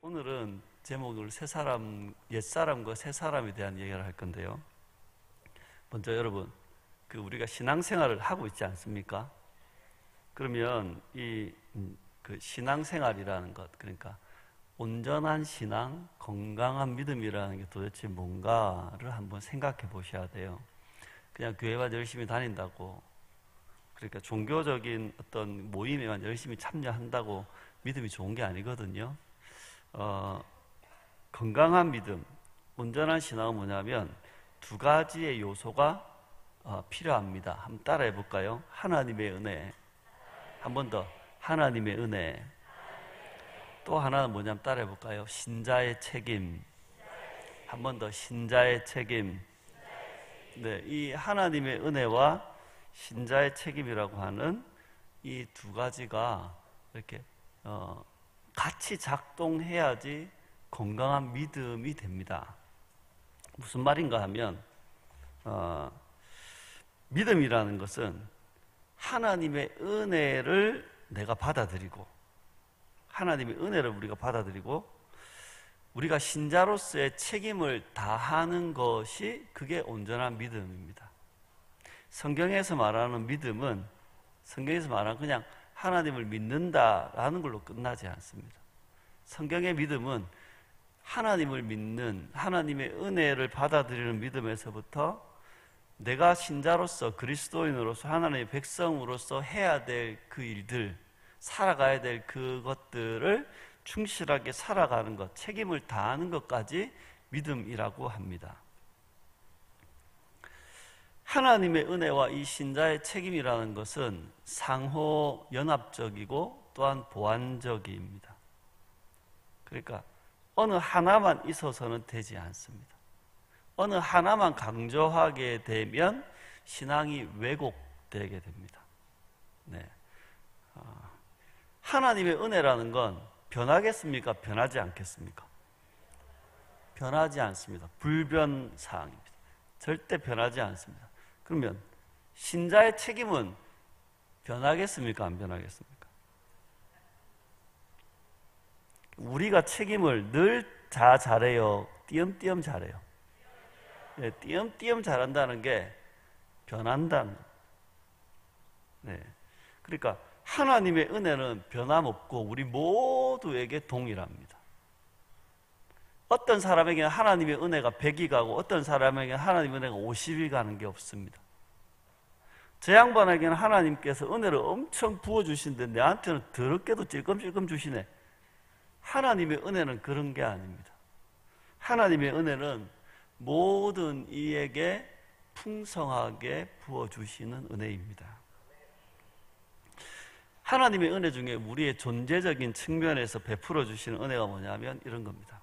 오늘은 제목을 옛사람과 새사람에 대한 얘기를 할 건데요. 먼저 여러분, 우리가 신앙생활을 하고 있지 않습니까? 그러면 신앙생활이라는 것, 그러니까 온전한 신앙, 건강한 믿음이라는 게 도대체 뭔가를 한번 생각해 보셔야 돼요. 그냥 교회만 열심히 다닌다고, 그러니까 종교적인 어떤 모임에만 열심히 참여한다고 믿음이 좋은 게 아니거든요. 건강한 믿음, 온전한 신앙은 뭐냐면 두 가지의 요소가 필요합니다. 한번 따라해 볼까요? 하나님의 은혜, 한 번 더, 하나님의 은혜. 또 하나는 뭐냐면 따라해 볼까요? 신자의 책임. 한 번 더, 신자의 책임. 네, 이 하나님의 은혜와 신자의 책임이라고 하는 이 두 가지가 이렇게 같이 작동해야지 건강한 믿음이 됩니다. 무슨 말인가 하면 믿음이라는 것은 하나님의 은혜를 내가 받아들이고, 하나님의 은혜를 우리가 받아들이고 우리가 신자로서의 책임을 다하는 것이, 그게 온전한 믿음입니다. 성경에서 말하는 믿음은, 성경에서 말하는 그냥 하나님을 믿는다라는 걸로 끝나지 않습니다. 성경의 믿음은 하나님을 믿는, 하나님의 은혜를 받아들이는 믿음에서부터 내가 신자로서, 그리스도인으로서, 하나님의 백성으로서 해야 될 그 일들, 살아가야 될 그것들을 충실하게 살아가는 것, 책임을 다하는 것까지 믿음이라고 합니다. 하나님의 은혜와 이 신자의 책임이라는 것은 상호 연합적이고 또한 보완적입니다. 그러니까 어느 하나만 있어서는 되지 않습니다. 어느 하나만 강조하게 되면 신앙이 왜곡되게 됩니다. 네. 하나님의 은혜라는 건 변하겠습니까? 변하지 않겠습니까? 변하지 않습니다. 불변사항입니다. 절대 변하지 않습니다. 그러면 신자의 책임은 변하겠습니까? 안 변하겠습니까? 우리가 책임을 늘 잘해요? 띄엄띄엄 잘해요? 네, 띄엄띄엄 잘한다는 게 변한다는 것. 네. 그러니까 하나님의 은혜는 변함없고 우리 모두에게 동일합니다. 어떤 사람에게는 하나님의 은혜가 100이 가고 어떤 사람에게는 하나님의 은혜가 50이 가는 게 없습니다. 저 양반에게는 하나님께서 은혜를 엄청 부어주시는데 내한테는 더럽게도 찔끔찔끔 주시네. 하나님의 은혜는 그런 게 아닙니다. 하나님의 은혜는 모든 이에게 풍성하게 부어주시는 은혜입니다. 하나님의 은혜 중에 우리의 존재적인 측면에서 베풀어 주시는 은혜가 뭐냐면 이런 겁니다.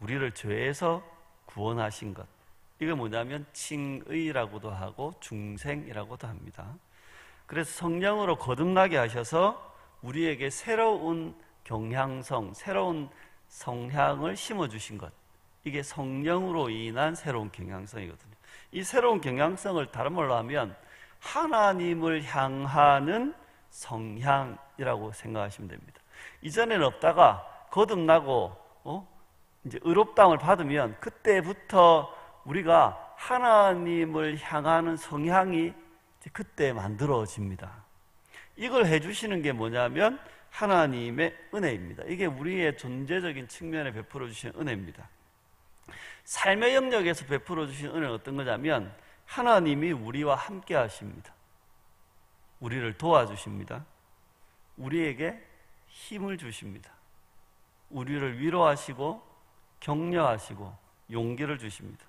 우리를 죄에서 구원하신 것. 이게 뭐냐면 칭의라고도 하고 중생이라고도 합니다. 그래서 성령으로 거듭나게 하셔서 우리에게 새로운 경향성, 새로운 성향을 심어주신 것. 이게 성령으로 인한 새로운 경향성이거든요. 이 새로운 경향성을 다른 말로 하면 하나님을 향하는 성향이라고 생각하시면 됩니다. 이전에는 없다가 거듭나고 이제 의롭다함을 받으면 그때부터 우리가 하나님을 향하는 성향이 이제 그때 만들어집니다. 이걸 해주시는 게 뭐냐면 하나님의 은혜입니다. 이게 우리의 존재적인 측면에 베풀어 주시는 은혜입니다. 삶의 영역에서 베풀어 주시는 은혜는 어떤 거냐면 하나님이 우리와 함께 하십니다. 우리를 도와주십니다. 우리에게 힘을 주십니다. 우리를 위로하시고 격려하시고 용기를 주십니다.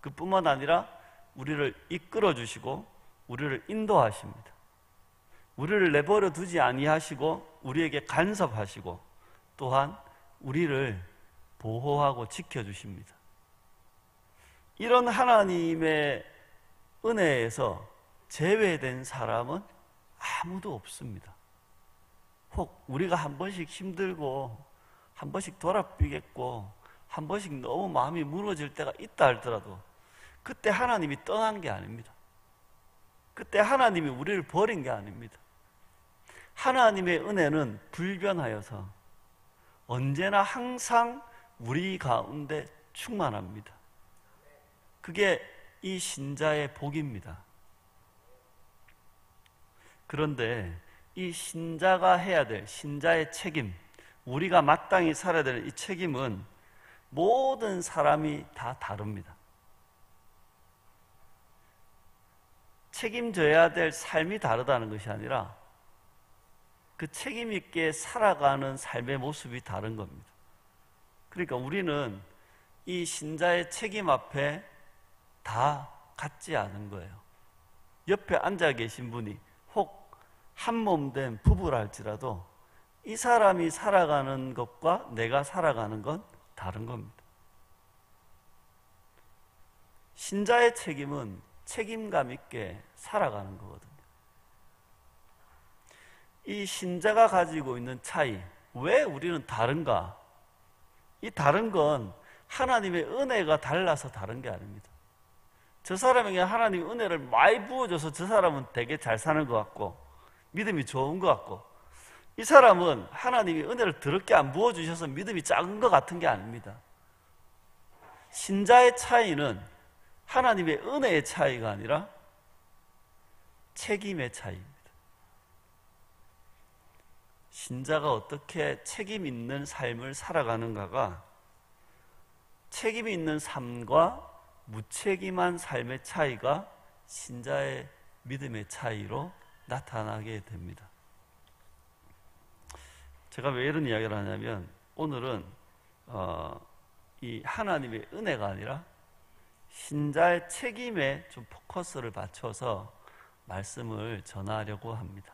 그뿐만 아니라 우리를 이끌어 주시고 우리를 인도하십니다. 우리를 내버려 두지 아니하시고 우리에게 간섭하시고 또한 우리를 보호하고 지켜주십니다. 이런 하나님의 은혜에서 제외된 사람은 아무도 없습니다. 혹 우리가 한 번씩 힘들고 한 번씩 돌아삐겠고 한 번씩 너무 마음이 무너질 때가 있다 할더라도 그때 하나님이 떠난 게 아닙니다. 그때 하나님이 우리를 버린 게 아닙니다. 하나님의 은혜는 불변하여서 언제나 항상 우리 가운데 충만합니다. 그게 이 신자의 복입니다. 그런데 이 신자가 해야 될 신자의 책임, 우리가 마땅히 살아야 될 이 책임은 모든 사람이 다 다릅니다. 책임져야 될 삶이 다르다는 것이 아니라 그 책임 있게 살아가는 삶의 모습이 다른 겁니다. 그러니까 우리는 이 신자의 책임 앞에 다 같지 않은 거예요. 옆에 앉아 계신 분이 혹 한 몸 된 부부랄지라도 이 사람이 살아가는 것과 내가 살아가는 건 다른 겁니다. 신자의 책임은 책임감 있게 살아가는 거거든요. 이 신자가 가지고 있는 차이, 왜 우리는 다른가? 이 다른 건 하나님의 은혜가 달라서 다른 게 아닙니다. 저 사람에게 하나님의 은혜를 많이 부어줘서 저 사람은 되게 잘 사는 것 같고 믿음이 좋은 것 같고, 이 사람은 하나님이 은혜를 더럽게 안 부어주셔서 믿음이 작은 것 같은 게 아닙니다. 신자의 차이는 하나님의 은혜의 차이가 아니라 책임의 차이입니다. 신자가 어떻게 책임 있는 삶을 살아가는가가 책임 있는 삶과 무책임한 삶의 차이가 신자의 믿음의 차이로 나타나게 됩니다. 제가 왜 이런 이야기를 하냐면 오늘은 이 하나님의 은혜가 아니라 신자의 책임에 좀 포커스를 맞춰서 말씀을 전하려고 합니다.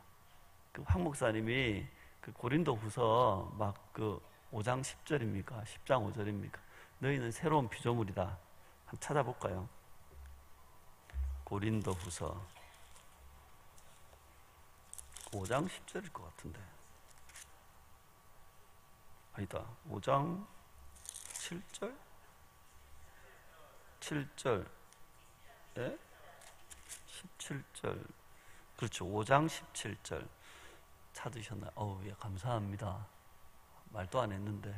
황 목사님이 고린도후서 막 5장 10절입니까? 10장 5절입니까? 너희는 새로운 피조물이다. 한번 찾아볼까요? 고린도후서 5장 10절일 것 같은데 아니다. 5장 7절? 7절 예? 17절 그렇죠. 5장 17절 찾으셨나요? 예, 감사합니다. 말도 안 했는데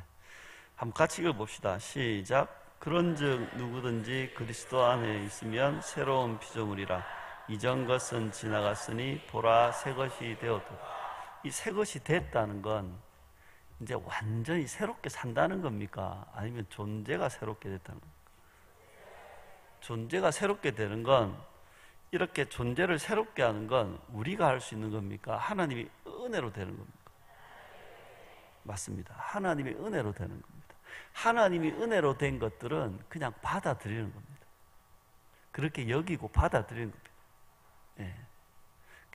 한번 같이 읽어봅시다. 시작. 그런즉 누구든지 그리스도 안에 있으면 새로운 피조물이라 이전 것은 지나갔으니 보라 새 것이 되었다. 이 새 것이 됐다는 건 이제 완전히 새롭게 산다는 겁니까? 아니면 존재가 새롭게 됐다는 겁니까? 존재가 새롭게 되는 건, 이렇게 존재를 새롭게 하는 건 우리가 할 수 있는 겁니까? 하나님이 은혜로 되는 겁니까? 맞습니다. 하나님의 은혜로 되는 겁니다. 하나님이 은혜로 된 것들은 그냥 받아들이는 겁니다. 그렇게 여기고 받아들이는 겁니다. 예.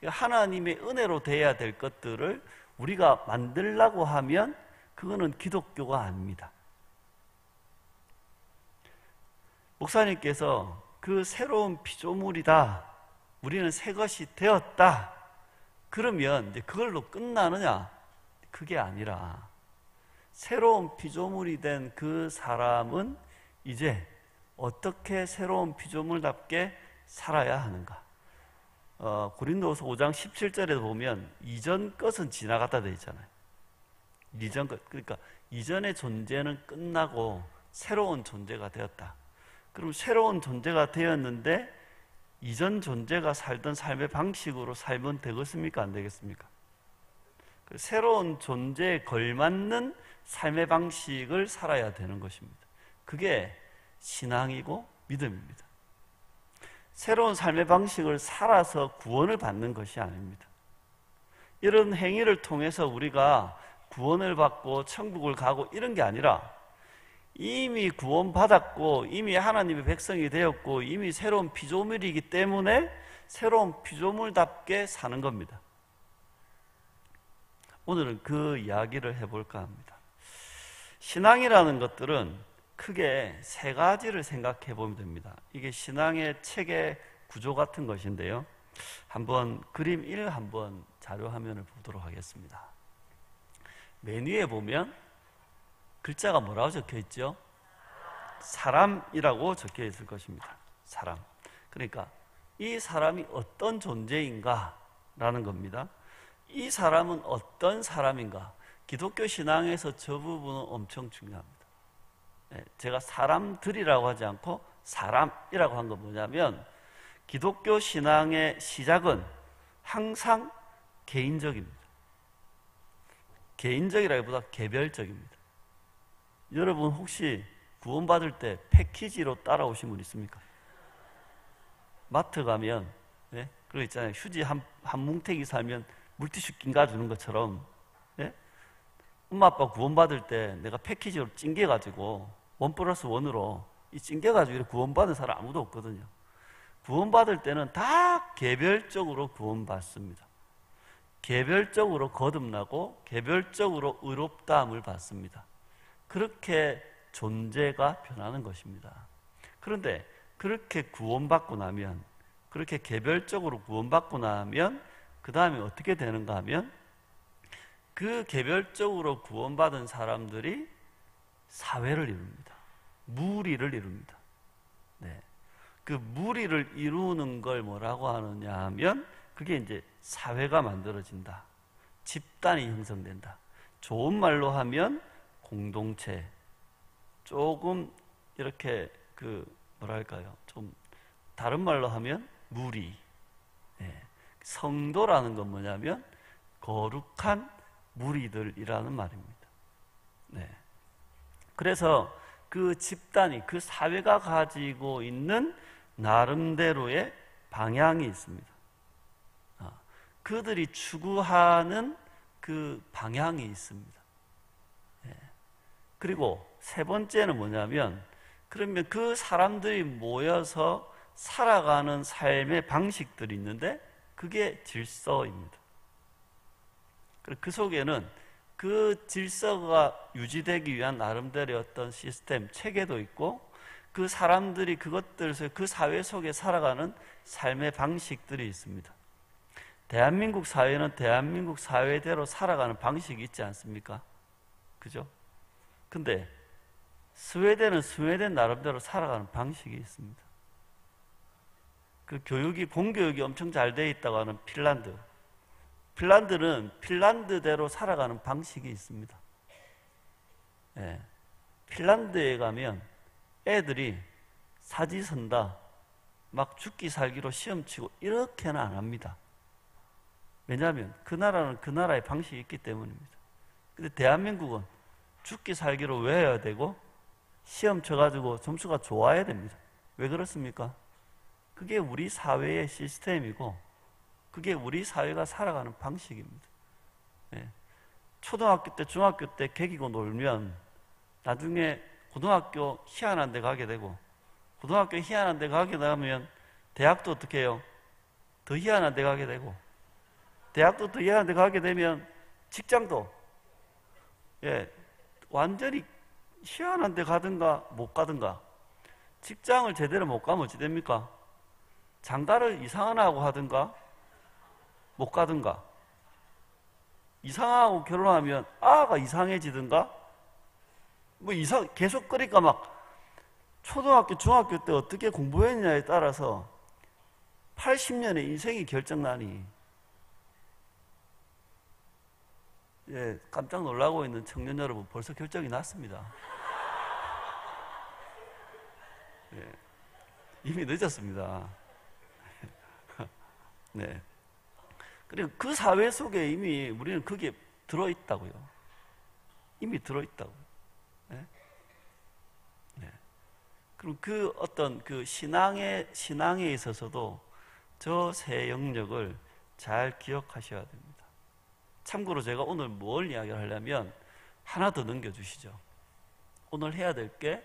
하나님의 은혜로 돼야 될 것들을 우리가 만들려고 하면 그거는 기독교가 아닙니다. 목사님께서 그 새로운 피조물이다, 우리는 새 것이 되었다, 그러면 이제 그걸로 끝나느냐? 그게 아니라 새로운 피조물이 된 그 사람은 이제 어떻게 새로운 피조물답게 살아야 하는가? 고린도후서 5장 17절에 보면 이전 것은 지나갔다 되어 있잖아요. 이전 것, 그러니까 이전의 존재는 끝나고 새로운 존재가 되었다. 그럼 새로운 존재가 되었는데 이전 존재가 살던 삶의 방식으로 살면 되겠습니까? 안 되겠습니까? 새로운 존재에 걸맞는 삶의 방식을 살아야 되는 것입니다. 그게 신앙이고 믿음입니다. 새로운 삶의 방식을 살아서 구원을 받는 것이 아닙니다. 이런 행위를 통해서 우리가 구원을 받고 천국을 가고 이런 게 아니라 이미 구원받았고 이미 하나님의 백성이 되었고 이미 새로운 피조물이기 때문에 새로운 피조물답게 사는 겁니다. 오늘은 그 이야기를 해볼까 합니다. 신앙이라는 것들은 크게 세 가지를 생각해 보면 됩니다. 이게 신앙의 체계 구조 같은 것인데요. 한번 그림 1 한번 자료 화면을 보도록 하겠습니다. 맨 위에 보면 글자가 뭐라고 적혀 있죠? 사람이라고 적혀 있을 것입니다. 사람. 그러니까 이 사람이 어떤 존재인가 라는 겁니다. 이 사람은 어떤 사람인가? 기독교 신앙에서 저 부분은 엄청 중요합니다. 제가 사람들이라고 하지 않고 사람이라고 한 건 뭐냐면, 기독교 신앙의 시작은 항상 개인적입니다. 개인적이라기보다 개별적입니다. 여러분 혹시 구원받을 때 패키지로 따라오신 분 있습니까? 마트 가면, 그거 있잖아요. 휴지 한 뭉태기 사면 물티슈 낀가 주는 것처럼, 엄마 아빠 구원받을 때 내가 패키지로 찡겨가지고 1+1으로 이 찡겨가지고 구원받은 사람 아무도 없거든요. 구원받을 때는 다 개별적으로 구원받습니다. 개별적으로 거듭나고 개별적으로 의롭다함을 받습니다. 그렇게 존재가 변하는 것입니다. 그런데 그렇게 구원받고 나면, 그렇게 개별적으로 구원받고 나면 그 다음에 어떻게 되는가 하면, 그 개별적으로 구원받은 사람들이 사회를 이룹니다. 무리를 이룹니다. 그 무리를 이루는 걸 뭐라고 하느냐 하면, 그게 이제 사회가 만들어진다. 집단이 형성된다. 좋은 말로 하면 공동체. 조금 이렇게 뭐랄까요? 좀 다른 말로 하면 무리. 성도라는 건 뭐냐면 거룩한 무리들이라는 말입니다. 그래서 그 집단이, 그 사회가 가지고 있는 나름대로의 방향이 있습니다. 그들이 추구하는 그 방향이 있습니다. 그리고 세 번째는 뭐냐면, 그러면 그 사람들이 모여서 살아가는 삶의 방식들이 있는데, 그게 질서입니다. 그 속에는 그 질서가 유지되기 위한 나름대로의 어떤 시스템, 체계도 있고, 그 사람들이 그것들에서 그 사회 속에 살아가는 삶의 방식들이 있습니다. 대한민국 사회는 대한민국 사회대로 살아가는 방식이 있지 않습니까? 그죠? 근데 스웨덴은 스웨덴 나름대로 살아가는 방식이 있습니다. 그 교육이, 공교육이 엄청 잘 돼 있다고 하는 핀란드. 핀란드는 핀란드대로 살아가는 방식이 있습니다. 핀란드에 가면 애들이 사지선다, 막 죽기 살기로 시험치고 이렇게는 안 합니다. 왜냐하면 그 나라는 그 나라의 방식이 있기 때문입니다. 근데 대한민국은 죽기 살기로 외워야 되고 시험 쳐가지고 점수가 좋아야 됩니다. 왜 그렇습니까? 그게 우리 사회의 시스템이고 그게 우리 사회가 살아가는 방식입니다. 초등학교 때, 중학교 때 개기고 놀면 나중에 고등학교 희한한 데 가게 되고, 고등학교 희한한 데 가게 되면 대학도 어떻게 해요? 더 희한한 데 가게 되고, 대학도 더 희한한 데 가게 되면 직장도 완전히 희한한 데 가든가 못 가든가. 직장을 제대로 못 가면 어찌 됩니까? 장가를 이상한 하고 하든가 못 가든가. 이상하고 결혼하면 아가 이상해지든가, 뭐 계속. 그러니까 막 초등학교, 중학교 때 어떻게 공부했냐에 따라서 80년의 인생이 결정나니, 깜짝 놀라고 있는 청년 여러분, 벌써 결정이 났습니다. 이미 늦었습니다. 그리고 그 사회 속에 이미 우리는 거기에 들어있다고요. 이미 들어있다고요. 그럼 그 어떤 그 신앙에 있어서도 저 세 영역을 잘 기억하셔야 됩니다. 참고로 제가 오늘 뭘 이야기를 하려면 하나 더 넘겨주시죠. 오늘 해야 될 게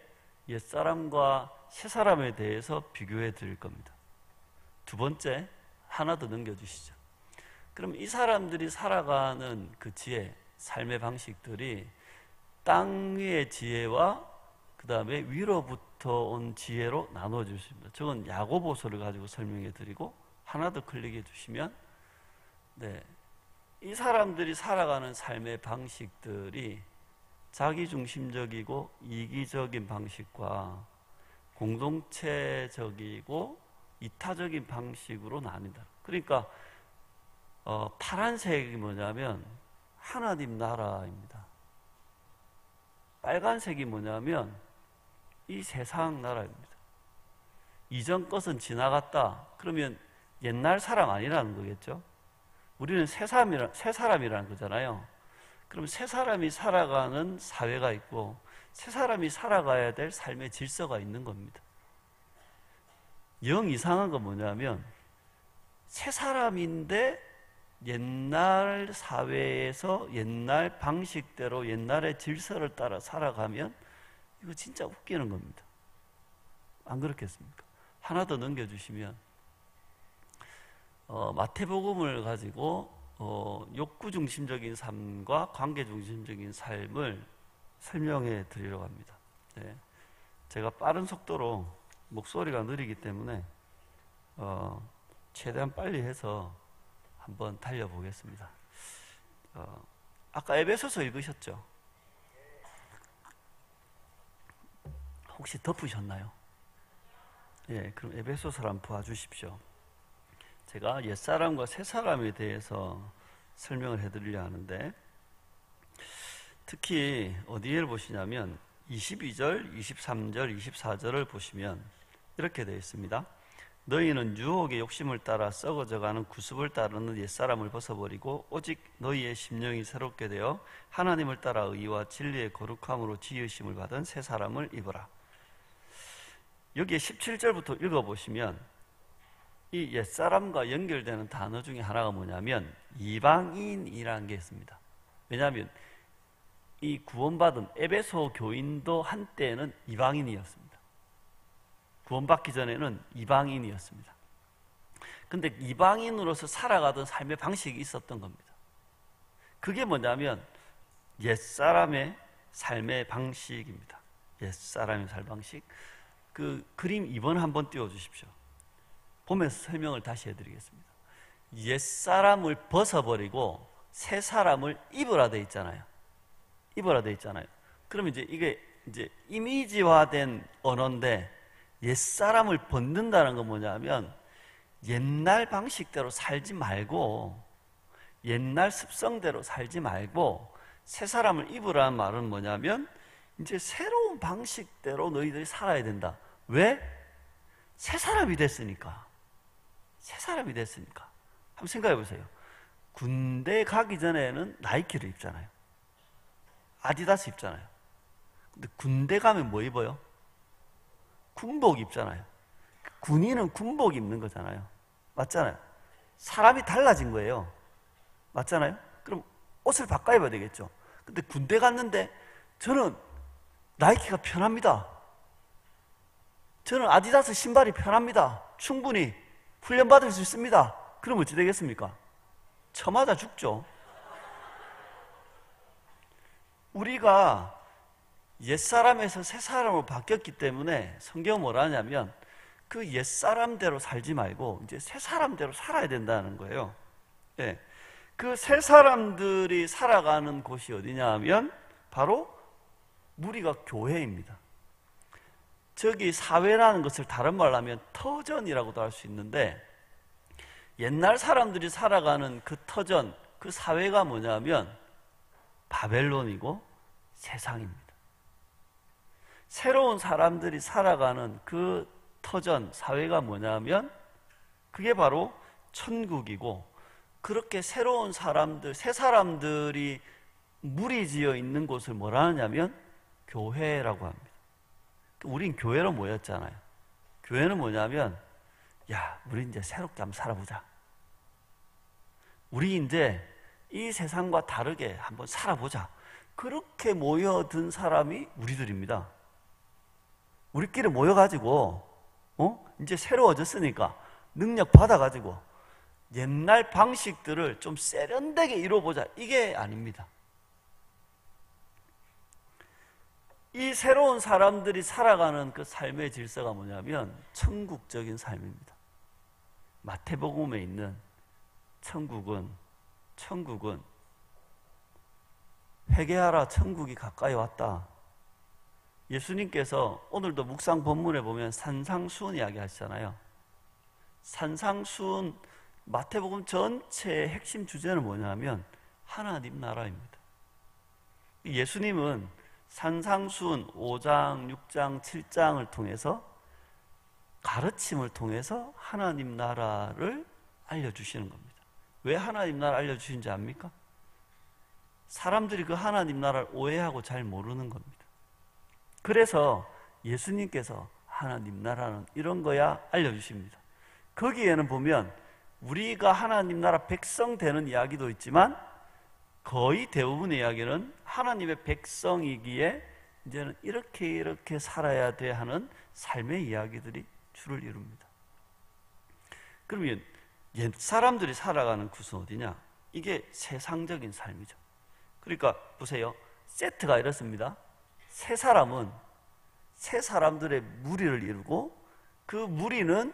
옛사람과 새사람에 대해서 비교해 드릴 겁니다. 두 번째, 하나 더 넘겨주시죠. 그럼 이 사람들이 살아가는 그 지혜, 삶의 방식들이 땅 위의 지혜와 그 다음에 위로부터 온 지혜로 나누어질 수 있습니다. 저건 야고보서를 가지고 설명해 드리고, 하나 더 클릭해 주시면, 이 사람들이 살아가는 삶의 방식들이 자기중심적이고 이기적인 방식과 공동체적이고 이타적인 방식으로 나뉜다. 그러니까 파란색이 뭐냐면 하나님 나라입니다. 빨간색이 뭐냐면 이 세상 나라입니다. 이전 것은 지나갔다. 그러면 옛날 사람 아니라는 거겠죠. 우리는 새 사람이라는 거잖아요. 그럼 새 사람이 살아가는 사회가 있고 새 사람이 살아가야 될 삶의 질서가 있는 겁니다. 영 이상한 건 뭐냐면 새 사람인데 옛날 사회에서 옛날 방식대로 옛날의 질서를 따라 살아가면 이거 진짜 웃기는 겁니다. 안 그렇겠습니까? 하나 더 넘겨주시면 마태복음을 가지고 욕구 중심적인 삶과 관계 중심적인 삶을 설명해 드리려고 합니다. 네. 제가 빠른 속도로 목소리가 느리기 때문에 최대한 빨리 해서 한번 달려보겠습니다. 아까 에베소서 읽으셨죠? 혹시 덮으셨나요? 예, 그럼 에베소서를 한번 봐주십시오. 제가 옛사람과 새사람에 대해서 설명을 해드리려 하는데 특히 어디를 보시냐면 22절, 23절, 24절을 보시면 이렇게 되어 있습니다. 너희는 유혹의 욕심을 따라 썩어져가는 구습을 따르는 옛사람을 벗어버리고 오직 너희의 심령이 새롭게 되어 하나님을 따라 의와 진리의 거룩함으로 지으심을 받은 새 사람을 입어라. 여기에 17절부터 읽어보시면 이 옛사람과 연결되는 단어 중에 하나가 뭐냐면 이방인이라는 게 있습니다. 왜냐하면 이 구원받은 에베소 교인도 한때는 이방인이었습니다. 구원받기 전에는 이방인이었습니다. 근데 이방인으로서 살아가던 삶의 방식이 있었던 겁니다. 그게 뭐냐면 옛사람의 삶의 방식입니다. 옛사람의 삶 방식. 그 그림 2번 한번 띄워주십시오. 보면서 설명을 다시 해드리겠습니다. 옛사람을 벗어버리고 새 사람을 입으라 돼 있잖아요. 입으라 돼 있잖아요. 그러면 이게 이미지화된 언어인데 옛사람을 벗는다는 건 뭐냐면 옛날 방식대로 살지 말고 옛날 습성대로 살지 말고 새 사람을 입으라는 말은 뭐냐면 이제 새로운 방식대로 너희들이 살아야 된다. 왜? 새 사람이 됐으니까. 새 사람이 됐으니까. 한번 생각해 보세요. 군대 가기 전에는 나이키를 입잖아요. 아디다스 입잖아요. 근데 군대 가면 뭐 입어요? 군복 입잖아요. 군인은 군복 입는 거잖아요. 맞잖아요. 사람이 달라진 거예요. 맞잖아요. 그럼 옷을 바꿔 입어야 되겠죠. 근데 군대 갔는데 저는 나이키가 편합니다. 저는 아디다스 신발이 편합니다. 충분히 훈련받을 수 있습니다. 그럼 어찌 되겠습니까? 쳐맞아 죽죠. 우리가 옛사람에서 새사람으로 바뀌었기 때문에 성경은 뭐라 하냐면 그 옛사람대로 살지 말고 이제 새사람대로 살아야 된다는 거예요. 예. 그 새사람들이 살아가는 곳이 어디냐 하면 바로 우리가 교회입니다. 저기 사회라는 것을 다른 말로 하면 터전이라고도 할 수 있는데 옛날 사람들이 살아가는 그 터전, 그 사회가 뭐냐면 바벨론이고 세상입니다. 새로운 사람들이 살아가는 그 터전, 사회가 뭐냐면 그게 바로 천국이고 그렇게 새로운 사람들, 새 사람들이 무리지어 있는 곳을 뭐라 하냐면 교회라고 합니다. 우린 교회로 모였잖아요. 교회는 뭐냐면 야, 우리 이제 새롭게 한번 살아보자. 우리 이제 이 세상과 다르게 한번 살아보자. 그렇게 모여든 사람이 우리들입니다. 우리끼리 모여가지고 이제 새로워졌으니까 능력 받아가지고 옛날 방식들을 좀 세련되게 이루어보자. 이게 아닙니다. 이 새로운 사람들이 살아가는 그 삶의 질서가 뭐냐면 천국적인 삶입니다. 마태복음에 있는 천국은 회개하라, 천국이 가까이 왔다. 예수님께서 오늘도 묵상 본문에 보면 산상수훈 이야기 하시잖아요. 산상수훈 마태복음 전체의 핵심 주제는 뭐냐면 하나님 나라입니다. 예수님은 산상수훈 5장, 6장, 7장을 통해서 가르침을 통해서 하나님 나라를 알려주시는 겁니다. 왜 하나님 나라 알려주시는지 압니까? 사람들이 그 하나님 나라를 오해하고 잘 모르는 겁니다. 그래서 예수님께서 하나님 나라는 이런 거야 알려주십니다. 거기에는 보면 우리가 하나님 나라 백성 되는 이야기도 있지만 거의 대부분의 이야기는 하나님의 백성이기에 이제는 이렇게 살아야 돼 하는 삶의 이야기들이 주를 이룹니다. 그러면 옛 사람들이 살아가는 곳은 어디냐? 이게 세상적인 삶이죠. 그러니까 보세요. 세트가 이렇습니다. 세 사람은 세 사람들의 무리를 이루고 그 무리는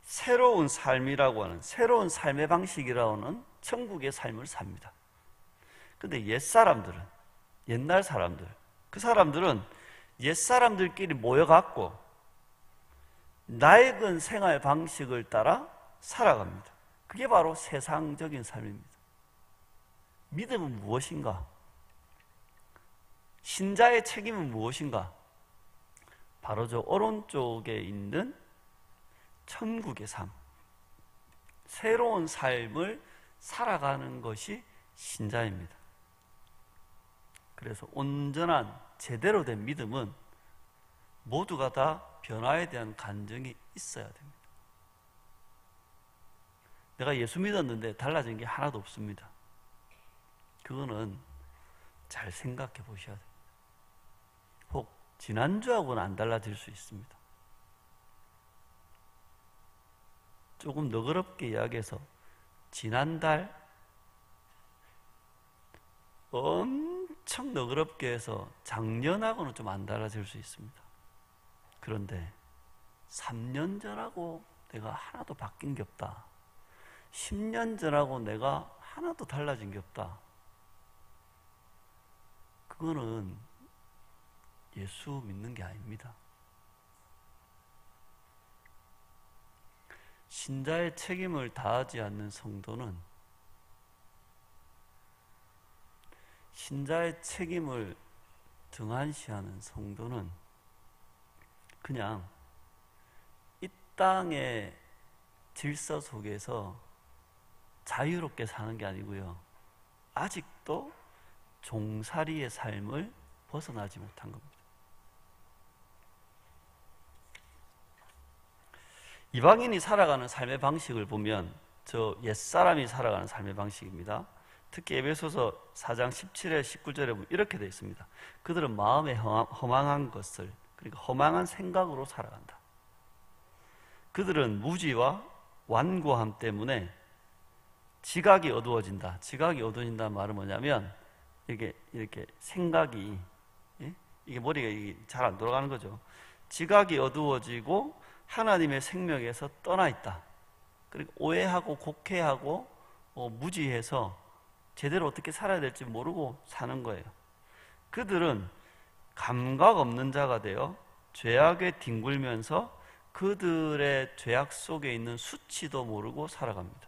새로운 삶이라고 하는 새로운 삶의 방식이라고 하는 천국의 삶을 삽니다. 근데 옛 사람들은 옛날 사람들 그 사람들은 옛 사람들끼리 모여갖고 낡은 생활 방식을 따라 살아갑니다. 그게 바로 세상적인 삶입니다. 믿음은 무엇인가? 신자의 책임은 무엇인가? 바로 저 오른쪽에 있는 천국의 삶, 새로운 삶을 살아가는 것이 신자입니다. 그래서 온전한 제대로 된 믿음은 모두가 다 변화에 대한 간증이 있어야 됩니다. 내가 예수 믿었는데 달라진 게 하나도 없습니다. 그거는 잘 생각해 보셔야 됩니다. 혹 지난주하고는 안 달라질 수 있습니다. 조금 너그럽게 이야기해서 지난달 엄청 너그럽게 해서 작년하고는 좀 안 달라질 수 있습니다. 그런데 3년 전하고 내가 하나도 바뀐 게 없다. 10년 전하고 내가 하나도 달라진 게 없다. 그거는 예수 믿는 게 아닙니다. 신자의 책임을 다하지 않는 성도는 신자의 책임을 등한시하는 성도는 그냥 이 땅의 질서 속에서 자유롭게 사는 게 아니고요. 아직도 종살이의 삶을 벗어나지 못한 겁니다. 이방인이 살아가는 삶의 방식을 보면 저 옛사람이 살아가는 삶의 방식입니다. 특히 에베소서 4장 17절 19절에 보면 이렇게 되어 있습니다. 그들은 마음에 허망한 것을 그러니까 허망한 생각으로 살아간다. 그들은 무지와 완고함 때문에 지각이 어두워진다. 지각이 어두워진다는 말은 뭐냐면 이렇게 생각이 이게 머리가 잘 안 돌아가는 거죠. 지각이 어두워지고 하나님의 생명에서 떠나 있다. 그리고 오해하고 곡해하고 무지해서 제대로 어떻게 살아야 될지 모르고 사는 거예요. 그들은 감각 없는 자가 되어 죄악에 뒹굴면서 그들의 죄악 속에 있는 수치도 모르고 살아갑니다.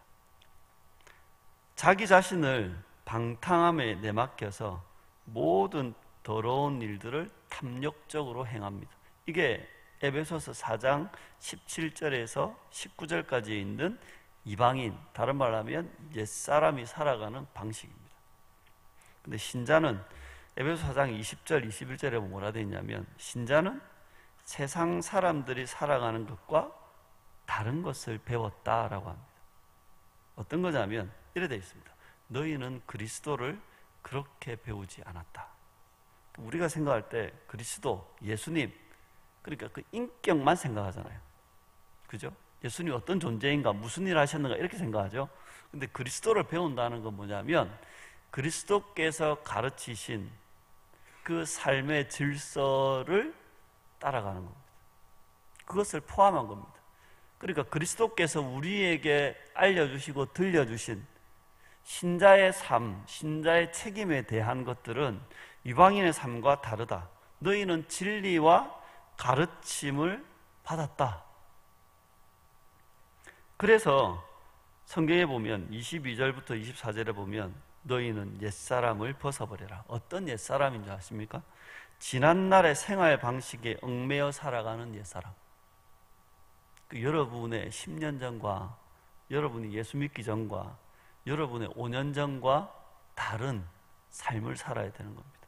자기 자신을 방탕함에 내맡겨서 모든 더러운 일들을 탐욕적으로 행합니다. 이게 에베소서 4장 17절에서 19절까지 있는 이방인, 다른 말로 하면 옛사람이 살아가는 방식입니다. 근데 신자는 에베소 4장 20절, 21절에 뭐라 되어 있냐면 신자는 세상 사람들이 살아가는 것과 다른 것을 배웠다라고 합니다. 어떤 거냐면 이래 되어 있습니다. 너희는 그리스도를 그렇게 배우지 않았다. 우리가 생각할 때 그리스도, 예수님 그러니까 그 인격만 생각하잖아요. 그죠? 예수님이 어떤 존재인가, 무슨 일을 하셨는가 이렇게 생각하죠. 근데 그리스도를 배운다는 건 뭐냐면 그리스도께서 가르치신 그 삶의 질서를 따라가는 겁니다. 그것을 포함한 겁니다. 그러니까 그리스도께서 우리에게 알려주시고 들려주신 신자의 삶, 신자의 책임에 대한 것들은 이방인의 삶과 다르다. 너희는 진리와 가르침을 받았다. 그래서 성경에 보면 22절부터 24절에 보면 너희는 옛사람을 벗어버려라. 어떤 옛사람인 줄 아십니까? 지난날의 생활 방식에 얽매여 살아가는 옛사람. 여러분의 10년 전과 여러분이 예수 믿기 전과 여러분의 5년 전과 다른 삶을 살아야 되는 겁니다.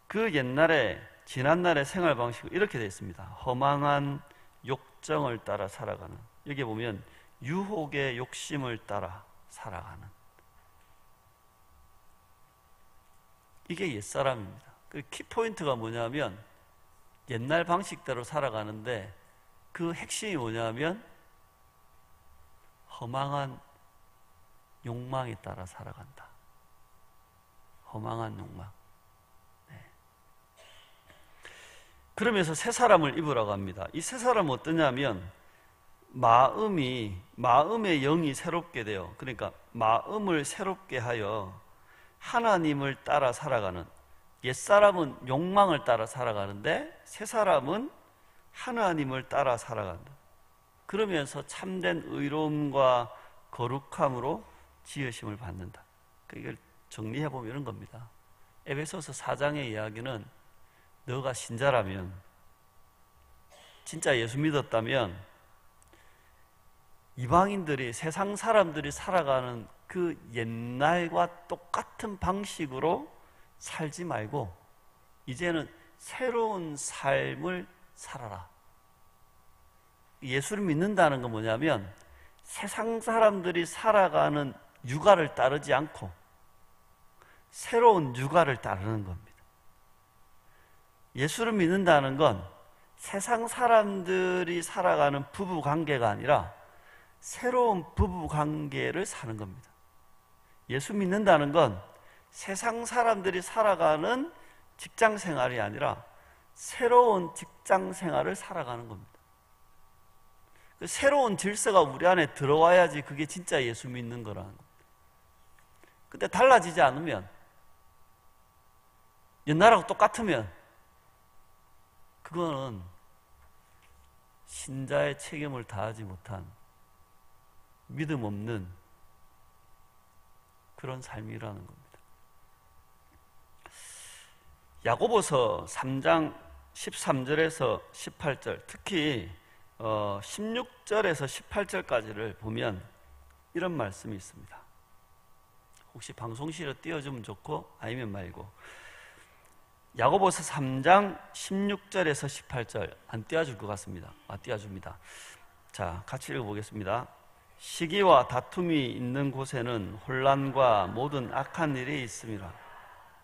그 옛날에 지난날의 생활 방식은 이렇게 되어 있습니다. 허망한 욕정을 따라 살아가는, 여기 보면 유혹의 욕심을 따라 살아가는, 이게 옛사람입니다. 그 키포인트가 뭐냐면 옛날 방식대로 살아가는데 그 핵심이 뭐냐면 허망한 욕망에 따라 살아간다. 허망한 욕망. 네. 그러면서 새 사람을 입으라고 합니다. 이 새 사람은 어떠냐면 마음의 영이 새롭게 돼요. 그러니까 마음을 새롭게 하여 하나님을 따라 살아가는, 옛사람은 욕망을 따라 살아가는데 새 사람은 하나님을 따라 살아간다. 그러면서 참된 의로움과 거룩함으로 지으심을 받는다. 이걸 정리해보면 이런 겁니다. 에베소서 4장의 이야기는 너가 신자라면, 진짜 예수 믿었다면 이방인들이, 세상 사람들이 살아가는 그 옛날과 똑같은 방식으로 살지 말고 이제는 새로운 삶을 살아라. 예수를 믿는다는 건 뭐냐면 세상 사람들이 살아가는 육아를 따르지 않고 새로운 육아를 따르는 겁니다. 예수를 믿는다는 건 세상 사람들이 살아가는 부부 관계가 아니라 새로운 부부 관계를 사는 겁니다. 예수 믿는다는 건 세상 사람들이 살아가는 직장 생활이 아니라 새로운 직장 생활을 살아가는 겁니다. 그 새로운 질서가 우리 안에 들어와야지 그게 진짜 예수 믿는 거라는 겁니다. 근데 달라지지 않으면, 옛날하고 똑같으면 그거는 신자의 책임을 다하지 못한 믿음 없는 그런 삶이라는 겁니다. 야고보서 3장 13절에서 18절, 특히 16절에서 18절까지를 보면 이런 말씀이 있습니다. 혹시 방송실에 띄워주면 좋고 아니면 말고, 야고보서 3장 16절에서 18절 안 띄워줄 것 같습니다. 띄워줍니다. 자, 같이 읽어보겠습니다. 시기와 다툼이 있는 곳에는 혼란과 모든 악한 일이 있음이라.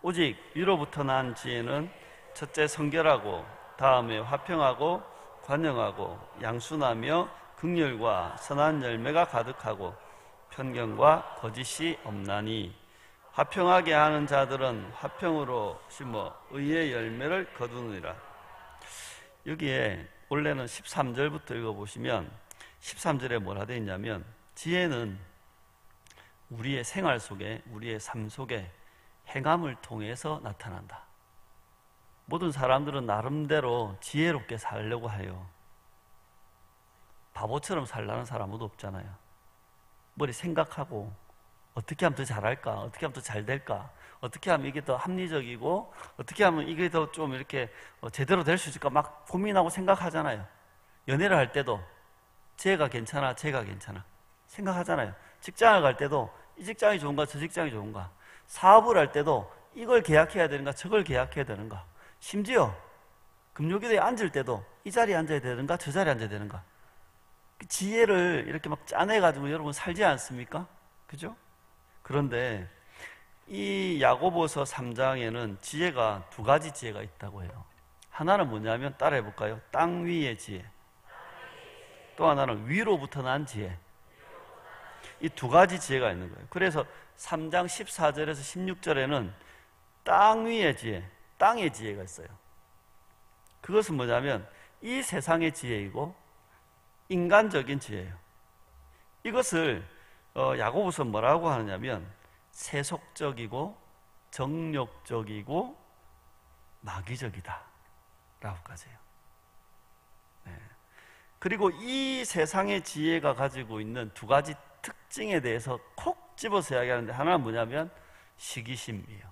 오직 위로부터 난 지혜는 첫째 성결하고 다음에 화평하고 관영하고 양순하며 긍휼과 선한 열매가 가득하고 편견과 거짓이 없나니 화평하게 하는 자들은 화평으로 심어 의의 열매를 거두느니라. 여기에 원래는 13절부터 읽어보시면 13절에 뭐라 되어 있냐면 지혜는 우리의 생활 속에, 우리의 삶 속에 행함을 통해서 나타난다. 모든 사람들은 나름대로 지혜롭게 살려고 해요. 바보처럼 살라는 사람은 없잖아요. 머리 생각하고 어떻게 하면 더 잘할까? 어떻게 하면 더 잘 될까? 어떻게 하면 이게 더 합리적이고 어떻게 하면 이게 더 좀 이렇게 제대로 될 수 있을까? 막 고민하고 생각하잖아요. 연애를 할 때도 쟤가 괜찮아, 쟤가 괜찮아 생각하잖아요. 직장을 갈 때도 이 직장이 좋은가, 저 직장이 좋은가. 사업을 할 때도 이걸 계약해야 되는가, 저걸 계약해야 되는가. 심지어 금요기도에 앉을 때도 이 자리에 앉아야 되는가, 저 자리에 앉아야 되는가. 지혜를 이렇게 막 짜내가지고 여러분 살지 않습니까? 그죠? 그런데 이 야고보서 3장에는 지혜가 두 가지 지혜가 있다고 해요. 하나는 뭐냐면 따라해 볼까요? 땅 위의 지혜. 또 하나는 위로부터 난 지혜. 이 두 가지 지혜가 있는 거예요. 그래서 3장 14절에서 16절에는 땅 위의 지혜, 땅의 지혜가 있어요. 그것은 뭐냐면 이 세상의 지혜이고 인간적인 지혜예요. 이것을 야고보서 뭐라고 하느냐면 세속적이고 정욕적이고 마귀적이다 라고까지 해요. 네. 그리고 이 세상의 지혜가 가지고 있는 두 가지 특징에 대해서 콕 집어서 이야기하는데 하나는 뭐냐면 시기심이에요.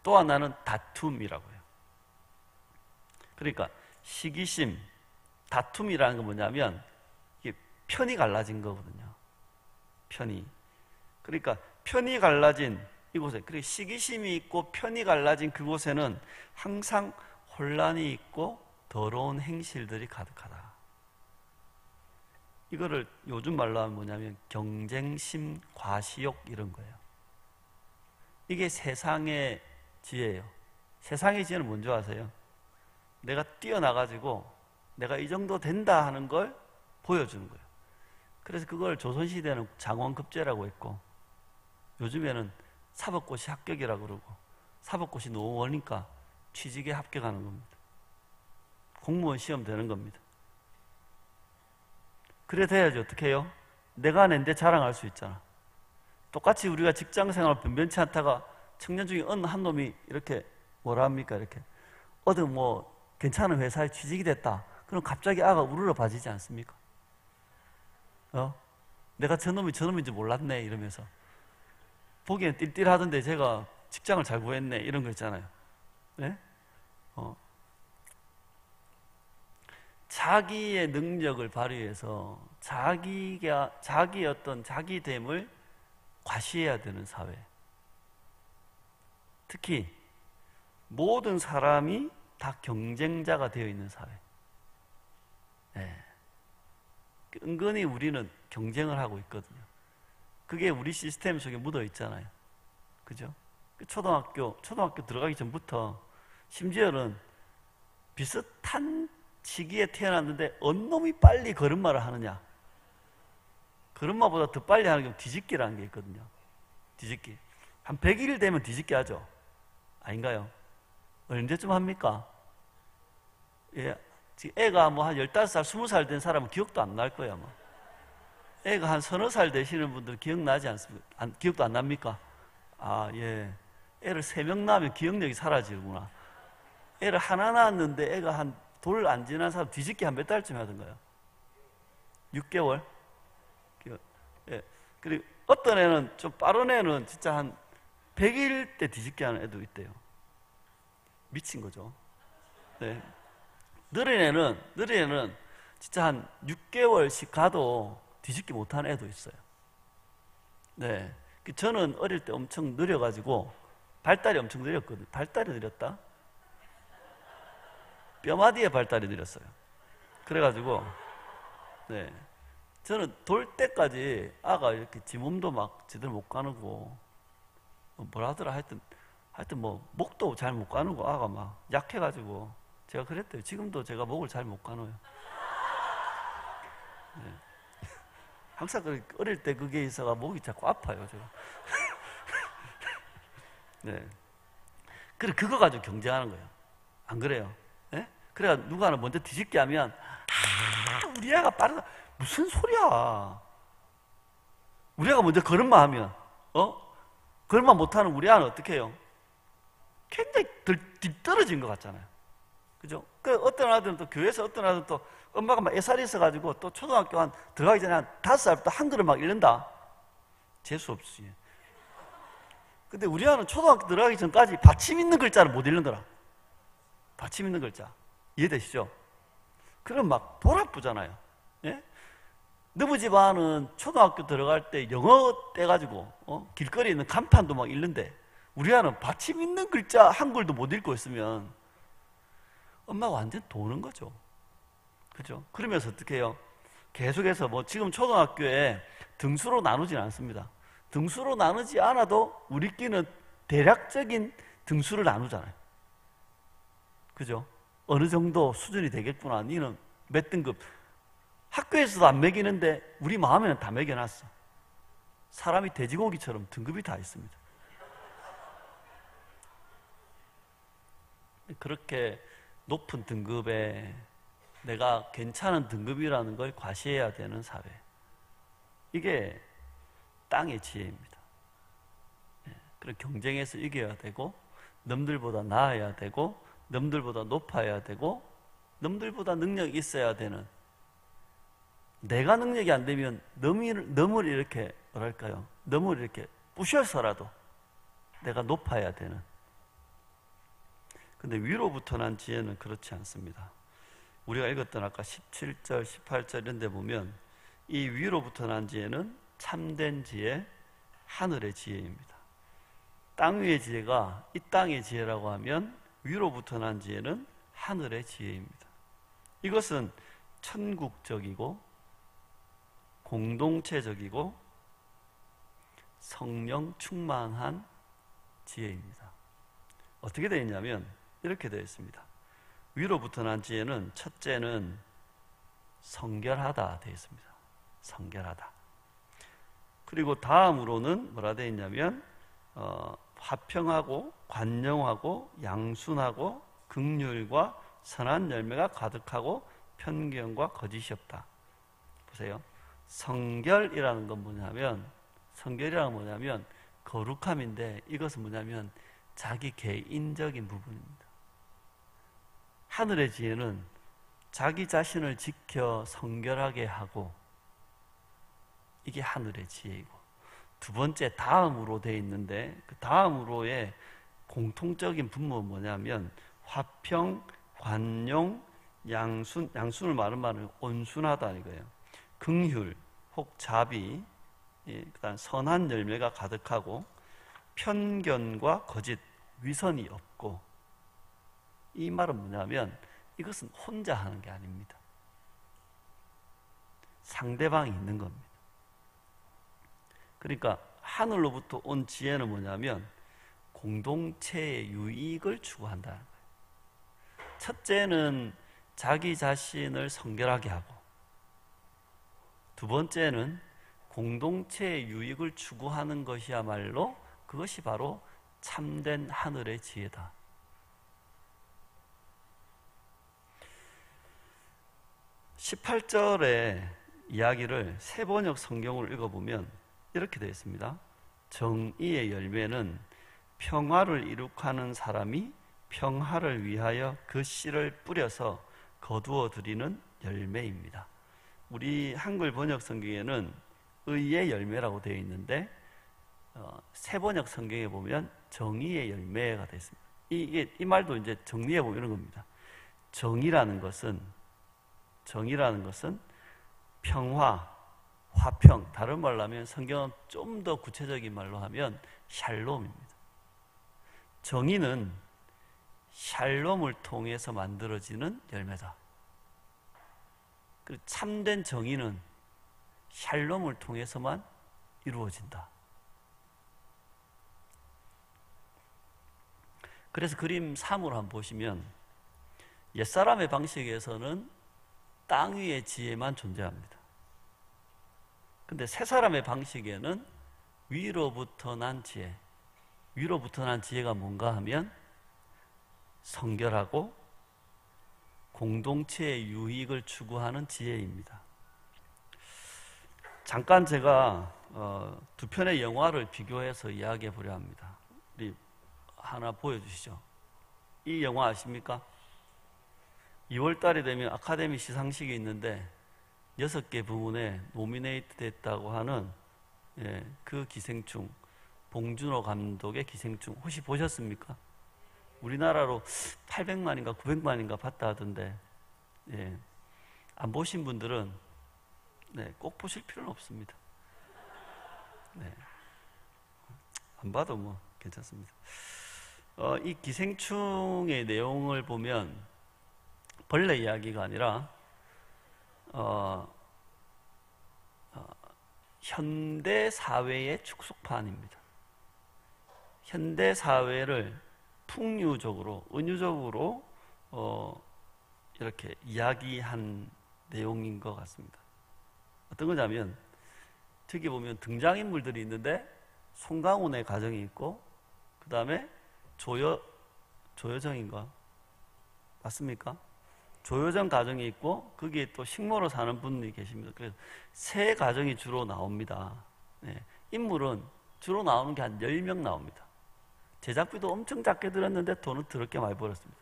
또 하나는 다툼이라고요. 그러니까 시기심, 다툼이라는 건 뭐냐면 이게 편이 갈라진 거거든요. 편이. 그러니까 편이 갈라진 이곳에, 그리고 시기심이 있고 편이 갈라진 그곳에는 항상 혼란이 있고 더러운 행실들이 가득하다. 이거를 요즘 말로 하면 뭐냐면 경쟁심, 과시욕 이런 거예요. 이게 세상의 지혜예요. 세상의 지혜는 뭔지 아세요? 내가 뛰어나가지고 내가 이 정도 된다 하는 걸 보여주는 거예요. 그래서 그걸 조선시대는 장원급제라고 했고, 요즘에는 사법고시 합격이라고 그러고, 사법고시 너무 어려우니까 취직에 합격하는 겁니다. 공무원 시험 되는 겁니다. 그래 돼야지 어떻게 해요? 내가 낸데 자랑할 수 있잖아. 똑같이 우리가 직장생활 변변치 않다가 청년 중에 어느 한 놈이 이렇게 뭐라 합니까? 이렇게 어디 뭐 괜찮은 회사에 취직이 됐다. 그럼 갑자기 아가 우르르 봐지지 않습니까? 내가 저놈인지 몰랐네 이러면서 보기엔 띨띨하던데 제가 직장을 잘 구했네 이런 거 있잖아요. 네? 자기의 능력을 발휘해서 자기의 어떤 자기됨을 과시해야 되는 사회. 특히 모든 사람이 다 경쟁자가 되어 있는 사회. 네. 은근히 우리는 경쟁을 하고 있거든요. 그게 우리 시스템 속에 묻어 있잖아요. 그죠? 초등학교 들어가기 전부터 심지어는 비슷한 시기에 태어났는데 어느 놈이 빨리 걸음마를 하느냐, 걸음마보다 더 빨리 하는 게 뒤집기라는 게 있거든요. 뒤집기. 한 100일 되면 뒤집기 하죠. 아닌가요? 언제쯤 합니까? 예, 지금 애가 뭐 한 15살, 20살 된 사람은 기억도 안 날 거야, 뭐. 애가 한 서너 살 되시는 분들 기억나지 않습니까? 기억도 안 납니까? 아, 예. 애를 3명 낳으면 기억력이 사라지구나. 애를 하나 낳았는데 애가 한 돌 안 지난 사람 뒤집기 한 몇 달쯤 하던가요? 6개월? 예. 그리고 어떤 애는 좀 빠른 애는 진짜 한 100일 때 뒤집기 하는 애도 있대요. 미친 거죠. 네. 느린 애는 진짜 한 6개월씩 가도 뒤집기 못하는 애도 있어요. 네. 저는 어릴 때 엄청 느려가지고 발달이 엄청 느렸거든요. 발달이 느렸다? 뼈마디에 발달이 느렸어요. 그래가지고, 네. 저는 돌 때까지 아가 이렇게 지 몸도 막 제대로 못 가누고, 뭐라 하더라. 하여튼 뭐, 목도 잘 못 가누고 아가 막 약해가지고, 제가 그랬대요. 지금도 제가 목을 잘 못 가누어요. 네. 항상 어릴 때 그게 있어가 목이 자꾸 아파요, 제가. 네. 그래, 그거 가지고 경쟁하는 거예요. 안 그래요? 네? 그래, 누가 하나 먼저 뒤집게 하면, 우리 애가 빠르다. 무슨 소리야. 우리 애가 먼저 걸음마 하면, 걸음마 못하는 우리 애는 어떻게 해요? 굉장히 뒤떨어진 것 같잖아요. 그죠? 그 어떤 아들은 또 교회에서 어떤 아들은 또 엄마가 막 애살이 있어가지고 또 초등학교 한 들어가기 전에 한 5살부터 한글을 막 읽는다. 재수없이. 근데 우리 아는 초등학교 들어가기 전까지 받침 있는 글자를 못 읽는 거라. 받침 있는 글자. 이해되시죠? 그럼 막 돌아쁘잖아요. 예? 너무 집 아는 초등학교 들어갈 때 영어 떼가지고 길거리에 있는 간판도 막 읽는데 우리 아는 받침 있는 글자 한글도 못 읽고 있으면 엄마가 완전 도는 거죠. 그죠? 그러면서 어떻게 해요? 계속해서 뭐 지금 초등학교에 등수로 나누진 않습니다. 등수로 나누지 않아도 우리끼리는 대략적인 등수를 나누잖아요. 그죠? 어느 정도 수준이 되겠구나. 니는 몇 등급. 학교에서도 안 매기는데 우리 마음에는 다 매겨놨어. 사람이 돼지고기처럼 등급이 다 있습니다. 그렇게 높은 등급에 내가 괜찮은 등급이라는 걸 과시해야 되는 사회. 이게 땅의 지혜입니다. 그런 경쟁에서 이겨야 되고, 남들보다 나아야 되고, 남들보다 높아야 되고, 남들보다 능력이 있어야 되는 내가 능력이 안 되면 너무 이렇게 뭐랄까요? 너무 이렇게 부셔서라도 내가 높아야 되는. 근데 위로부터 난 지혜는 그렇지 않습니다. 우리가 읽었던 아까 17절, 18절 이런 데 보면 이 위로부터 난 지혜는 참된 지혜, 하늘의 지혜입니다. 땅 위의 지혜가 이 땅의 지혜라고 하면 위로부터 난 지혜는 하늘의 지혜입니다. 이것은 천국적이고 공동체적이고 성령 충만한 지혜입니다. 어떻게 되어 있냐면 이렇게 되어 있습니다. 위로부터 난 지혜는 첫째는 성결하다 되어 있습니다. 성결하다. 그리고 다음으로는 뭐라 되어 있냐면 화평하고 관용하고 양순하고 긍휼과 선한 열매가 가득하고 편견과 거짓이 없다. 보세요. 성결이라는 건 뭐냐면 거룩함인데 이것은 뭐냐면 자기 개인적인 부분입니다. 하늘의 지혜는 자기 자신을 지켜 성결하게 하고, 이게 하늘의 지혜이고, 두 번째 다음으로 되어 있는데 그 다음으로의 공통적인 분모는 뭐냐면 화평, 관용, 양순, 양순을 말은 온순하다 이거예요. 긍휼, 혹 자비, 그다음 선한 열매가 가득하고 편견과 거짓, 위선이 없고. 이 말은 뭐냐면 이것은 혼자 하는 게 아닙니다. 상대방이 있는 겁니다. 그러니까 하늘로부터 온 지혜는 뭐냐면 공동체의 유익을 추구한다는 거예요. 첫째는 자기 자신을 성결하게 하고, 두 번째는 공동체의 유익을 추구하는 것이야말로 그것이 바로 참된 하늘의 지혜다. 18절의 이야기를 세번역 성경을 읽어보면 이렇게 되어 있습니다. 정의의 열매는 평화를 이룩하는 사람이 평화를 위하여 그 씨를 뿌려서 거두어 들이는 열매입니다. 우리 한글 번역 성경에는 의의 열매라고 되어 있는데 세번역 성경에 보면 정의의 열매가 되어 있습니다. 이 말도 이제 정리해 보면 이런 겁니다. 정의라는 것은 평화, 화평, 다른 말로 하면 성경은 좀 더 구체적인 말로 하면 샬롬입니다. 정의는 샬롬을 통해서 만들어지는 열매다. 그리고 참된 정의는 샬롬을 통해서만 이루어진다. 그래서 그림 3으로 한번 보시면 옛사람의 방식에서는 땅 위의 지혜만 존재합니다. 근데 새 사람의 방식에는 위로부터 난 지혜, 위로부터 난 지혜가 뭔가 하면 성결하고 공동체의 유익을 추구하는 지혜입니다. 잠깐 제가 두 편의 영화를 비교해서 이야기해 보려 합니다. 우리 하나 보여주시죠. 이 영화 아십니까? 2월 달이 되면 아카데미 시상식이 있는데 6개 부문에 노미네이트 됐다고 하는 그 기생충, 봉준호 감독의 기생충 혹시 보셨습니까? 우리나라로 800만인가 900만인가 봤다 하던데 안 보신 분들은 꼭 보실 필요는 없습니다. 안 봐도 뭐 괜찮습니다. 이 기생충의 내용을 보면 벌레 이야기가 아니라 현대 사회의 축소판입니다. 현대 사회를 풍류적으로, 은유적으로 이렇게 이야기한 내용인 것 같습니다. 어떤 거냐면 저기 보면 등장인물들이 있는데 송강호의 가정이 있고 그 다음에 조여정인가? 맞습니까? 조여정 가정이 있고 거기에 또 식모로 사는 분이 계십니다. 그래서 세 가정이 주로 나옵니다. 인물은 주로 나오는 게 한 10명 나옵니다. 제작비도 엄청 작게 들었는데 돈은 더럽게 많이 벌었습니다.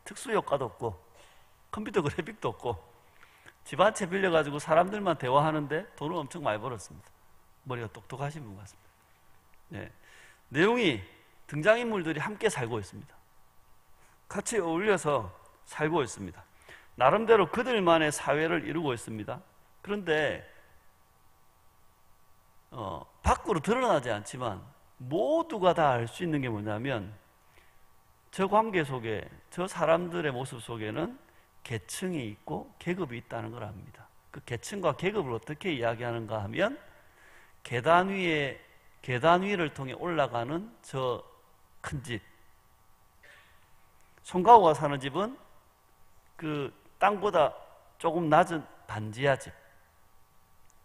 특수 효과도 없고 컴퓨터 그래픽도 없고 집 한 채 빌려가지고 사람들만 대화하는데 돈을 엄청 많이 벌었습니다. 머리가 똑똑하신 분 같습니다. 네. 내용이 등장인물들이 함께 살고 있습니다. 같이 어울려서 살고 있습니다. 나름대로 그들만의 사회를 이루고 있습니다. 그런데 밖으로 드러나지 않지만 모두가 다 알 수 있는 게 뭐냐면 저 관계 속에, 저 사람들의 모습 속에는 계층이 있고 계급이 있다는 걸 압니다. 그 계층과 계급을 어떻게 이야기하는가 하면 계단 위를 통해 올라가는 저 큰 집, 송가호가 사는 집은 그 땅보다 조금 낮은 반지하 집,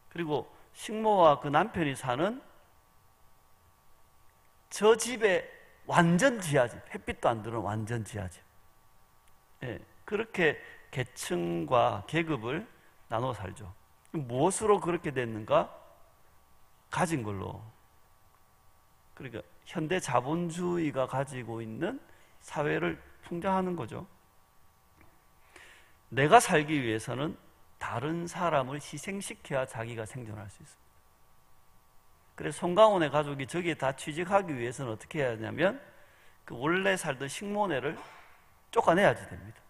그리고 식모와 그 남편이 사는 저 집의 완전 지하집, 햇빛도 안 들어오는 완전 지하집. 예, 그렇게 계층과 계급을 나눠 살죠. 무엇으로 그렇게 됐는가? 가진 걸로. 그러니까 현대 자본주의가 가지고 있는 사회를 풍자하는 거죠. 내가 살기 위해서는 다른 사람을 희생시켜야 자기가 생존할 수 있습니다. 그래서 송강호네 가족이 저기에 다 취직하기 위해서는 어떻게 해야 하냐면 그 원래 살던 식모네를 쫓아내야지 됩니다.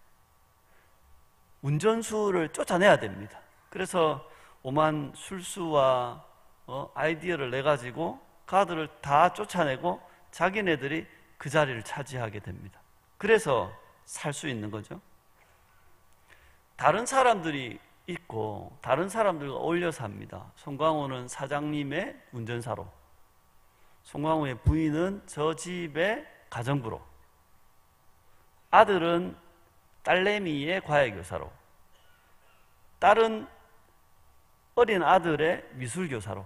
운전수를 쫓아내야 됩니다. 그래서 오만 술수와 아이디어를 내가지고 가들을 다 쫓아내고 자기네들이 그 자리를 차지하게 됩니다. 그래서 살 수 있는 거죠. 다른 사람들이 있고 다른 사람들과 어울려 삽니다. 송강호는 사장님의 운전사로, 송강호의 부인은 저 집의 가정부로, 아들은 딸내미의 과외교사로, 딸은 어린 아들의 미술교사로.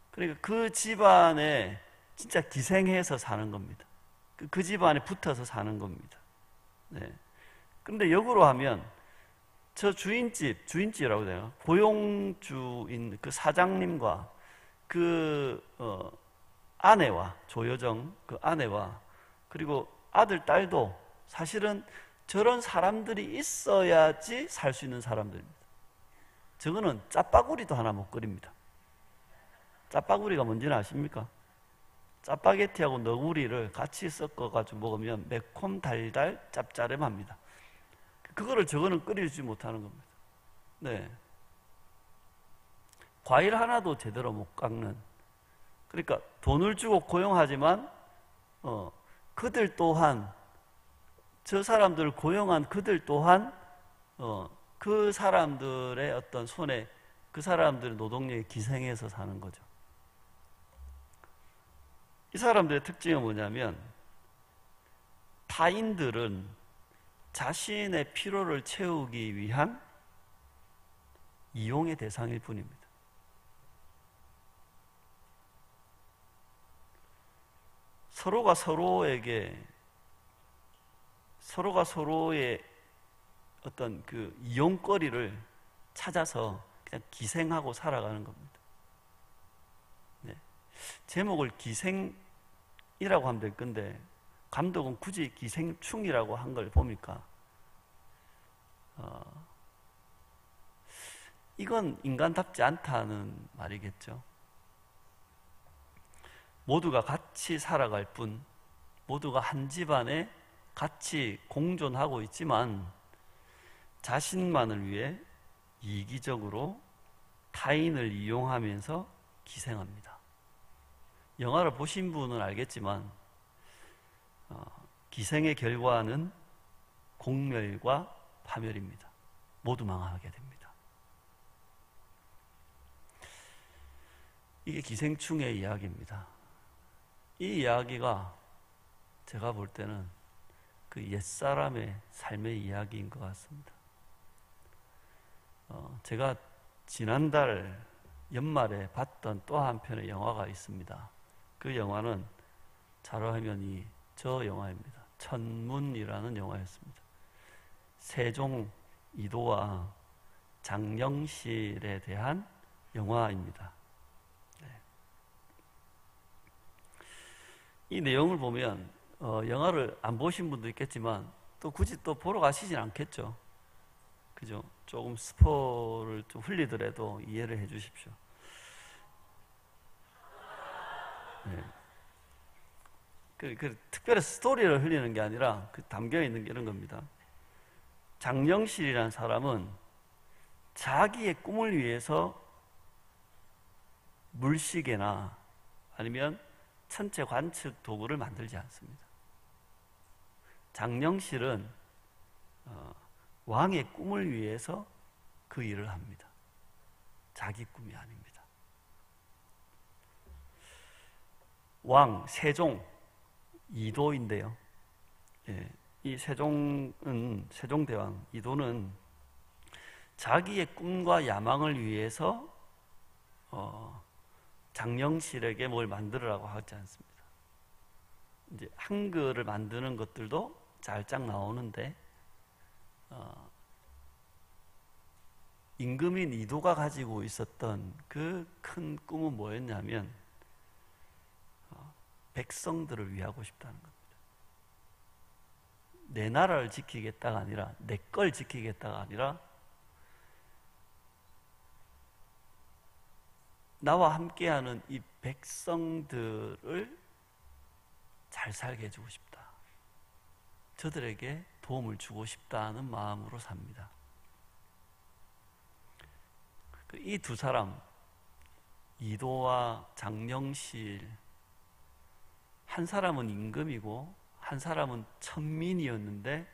그러니까 그 집안에 진짜 기생해서 사는 겁니다. 그 집안에 붙어서 사는 겁니다. 네. 그런데 역으로 하면 저 주인집이라고 해요. 고용주인 그 사장님과 그 아내와 조여정 그 아내와 그리고 아들, 딸도 사실은 저런 사람들이 있어야지 살 수 있는 사람들입니다. 저거는 짜파구리도 하나 못 끓입니다. 짜파구리가 뭔지는 아십니까? 짜파게티하고 너구리를 같이 섞어가지고 먹으면 매콤 달달 짭짤함합니다. 그거를 저거는 끓이지 못하는 겁니다. 네. 과일 하나도 제대로 못 깎는. 그러니까 돈을 주고 고용하지만 그들 또한 저 사람들을 고용한 그들 또한 그 사람들의 어떤 손에 그 사람들의 노동력에 기생해서 사는 거죠. 이 사람들의 특징은 뭐냐면 타인들은 자신의 필요를 채우기 위한 이용의 대상일 뿐입니다. 서로가 서로의 어떤 그 이용거리를 찾아서 그냥 기생하고 살아가는 겁니다. 네. 제목을 기생이라고 하면 될 건데 감독은 굳이 기생충이라고 한 걸 보니까 이건 인간답지 않다는 말이겠죠. 모두가 같이 살아갈 뿐, 모두가 한 집안에 같이 공존하고 있지만 자신만을 위해 이기적으로 타인을 이용하면서 기생합니다. 영화를 보신 분은 알겠지만 기생의 결과는 공멸과 파멸입니다. 모두 망하게 됩니다. 이게 기생충의 이야기입니다. 이 이야기가 제가 볼 때는 그 옛사람의 삶의 이야기인 것 같습니다. 제가 지난달 연말에 봤던 또 한 편의 영화가 있습니다. 그 영화는 자료화면이 저 영화입니다. 천문이라는 영화였습니다. 세종 이도와 장영실에 대한 영화입니다. 네. 이 내용을 보면 영화를 안 보신 분도 있겠지만 또 굳이 또 보러 가시진 않겠죠. 그죠? 조금 스포를 좀 흘리더라도 이해를 해 주십시오. 네. 특별히 스토리를 흘리는 게 아니라 그 담겨 있는 게 이런 겁니다. 장영실이라는 사람은 자기의 꿈을 위해서 물시계나 아니면 천체 관측 도구를 만들지 않습니다. 장영실은 왕의 꿈을 위해서 그 일을 합니다. 자기 꿈이 아닙니다. 왕 세종 이도인데요. 예, 이 세종대왕 이도는 자기의 꿈과 야망을 위해서 장영실에게 뭘 만들으라고 하지 않습니다. 이제 한글을 만드는 것들도 짤짝 나오는데 임금인 이도가 가지고 있었던 그 큰 꿈은 뭐였냐면 백성들을 위하고 싶다는 겁니다. 내 나라를 지키겠다가 아니라 내 걸 지키겠다가 아니라 나와 함께하는 이 백성들을 잘 살게 해주고 싶다. 저들에게 도움을 주고 싶다는 마음으로 삽니다. 이 두 사람, 이도와 장영실, 한 사람은 임금이고 한 사람은 천민이었는데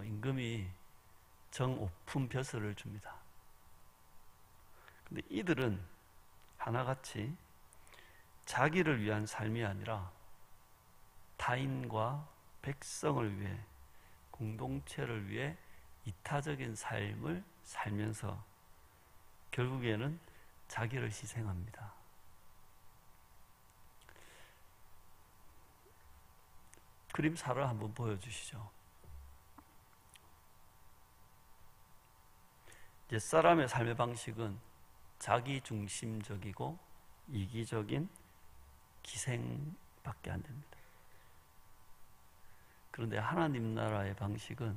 임금이 정오품 벼슬을 줍니다. 근데 이들은 하나같이 자기를 위한 삶이 아니라 타인과 백성을 위해, 공동체를 위해 이타적인 삶을 살면서 결국에는 자기를 희생합니다. 그림사를 한번 보여주시죠. 옛사람의 삶의 방식은 자기중심적이고 이기적인 기생밖에 안 됩니다. 그런데 하나님 나라의 방식은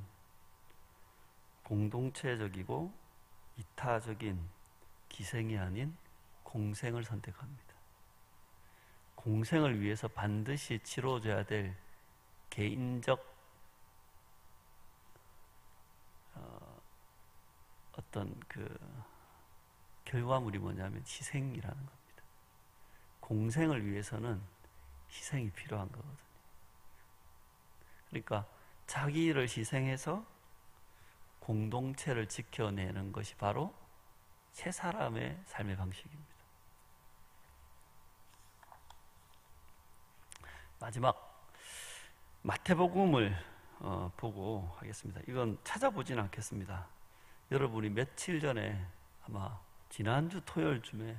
공동체적이고 이타적인 기생이 아닌 공생을 선택합니다. 공생을 위해서 반드시 치러져야 될 개인적 어떤 그 결과물이 뭐냐면 희생이라는 겁니다. 공생을 위해서는 희생이 필요한 거거든요. 그러니까 자기를 희생해서 공동체를 지켜내는 것이 바로 세 사람의 삶의 방식입니다. 마지막 마태복음을 보고 하겠습니다. 이건 찾아보진 않겠습니다. 여러분이 며칠 전에 아마 지난주 토요일쯤에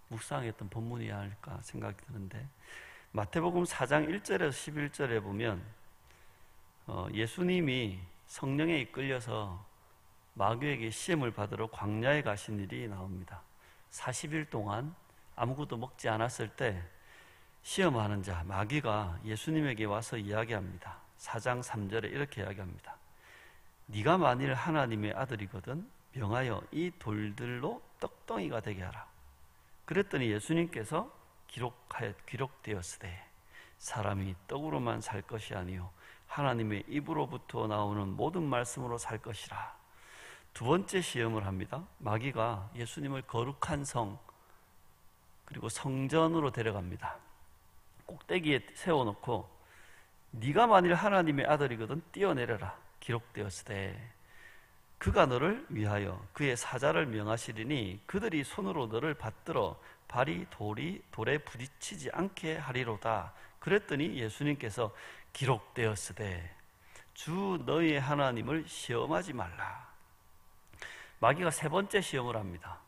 묵상했던 본문이 아닐까 생각이 드는데, 마태복음 4장 1절에서 11절에 보면 예수님이 성령에 이끌려서 마귀에게 시험을 받으러 광야에 가신 일이 나옵니다. 40일 동안 아무것도 먹지 않았을 때 시험하는 자 마귀가 예수님에게 와서 이야기합니다. 4장 3절에 이렇게 이야기합니다. 네가 만일 하나님의 아들이거든 명하여 이 돌들로 떡덩이가 되게 하라. 그랬더니 예수님께서 기록되었으되 사람이 떡으로만 살 것이 아니요 하나님의 입으로부터 나오는 모든 말씀으로 살 것이라. 두 번째 시험을 합니다. 마귀가 예수님을 거룩한 성 그리고 성전으로 데려갑니다. 꼭대기에 세워놓고 네가 만일 하나님의 아들이거든 뛰어내려라. 기록되었으되 그가 너를 위하여 그의 사자를 명하시리니 그들이 손으로 너를 받들어 발이 돌에 부딪히지 않게 하리로다. 그랬더니 예수님께서 기록되었으되 주 너희의 하나님을 시험하지 말라. 마귀가 세 번째 시험을 합니다.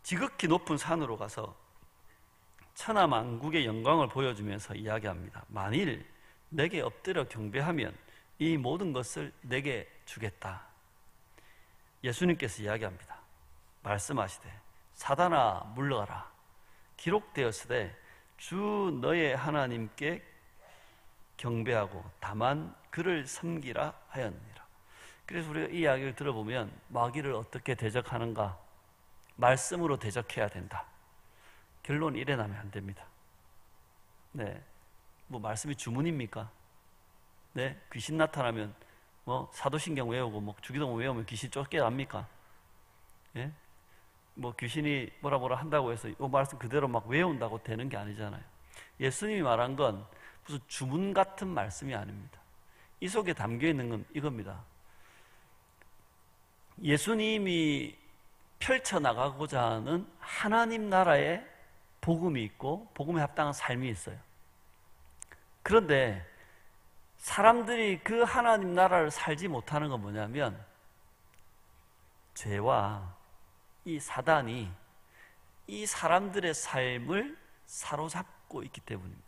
지극히 높은 산으로 가서 천하만국의 영광을 보여주면서 이야기합니다. 만일 내게 엎드려 경배하면 이 모든 것을 내게 주겠다. 예수님께서 이야기합니다. 말씀하시되 사단아 물러가라. 기록되었으되 주 너의 하나님께 경배하고 다만 그를 섬기라 하였느니라. 그래서 우리가 이 이야기를 들어보면 마귀를 어떻게 대적하는가? 말씀으로 대적해야 된다. 결론 이래 나면 안 됩니다. 네, 뭐 말씀이 주문입니까? 네, 귀신 나타나면 뭐 사도신경 외우고 뭐 주기도문 외우면 귀신 쫓겨납니까? 예? 뭐 귀신이 뭐라 한다고 해서 이 말씀 그대로 막 외운다고 되는 게 아니잖아요. 예수님이 말한 건 무슨 주문 같은 말씀이 아닙니다. 이 속에 담겨 있는 건 이겁니다. 예수님이 펼쳐나가고자 하는 하나님 나라의 복음이 있고 복음에 합당한 삶이 있어요. 그런데 사람들이 그 하나님 나라를 살지 못하는 건 뭐냐면 죄와 이 사단이 이 사람들의 삶을 사로잡고 있기 때문입니다.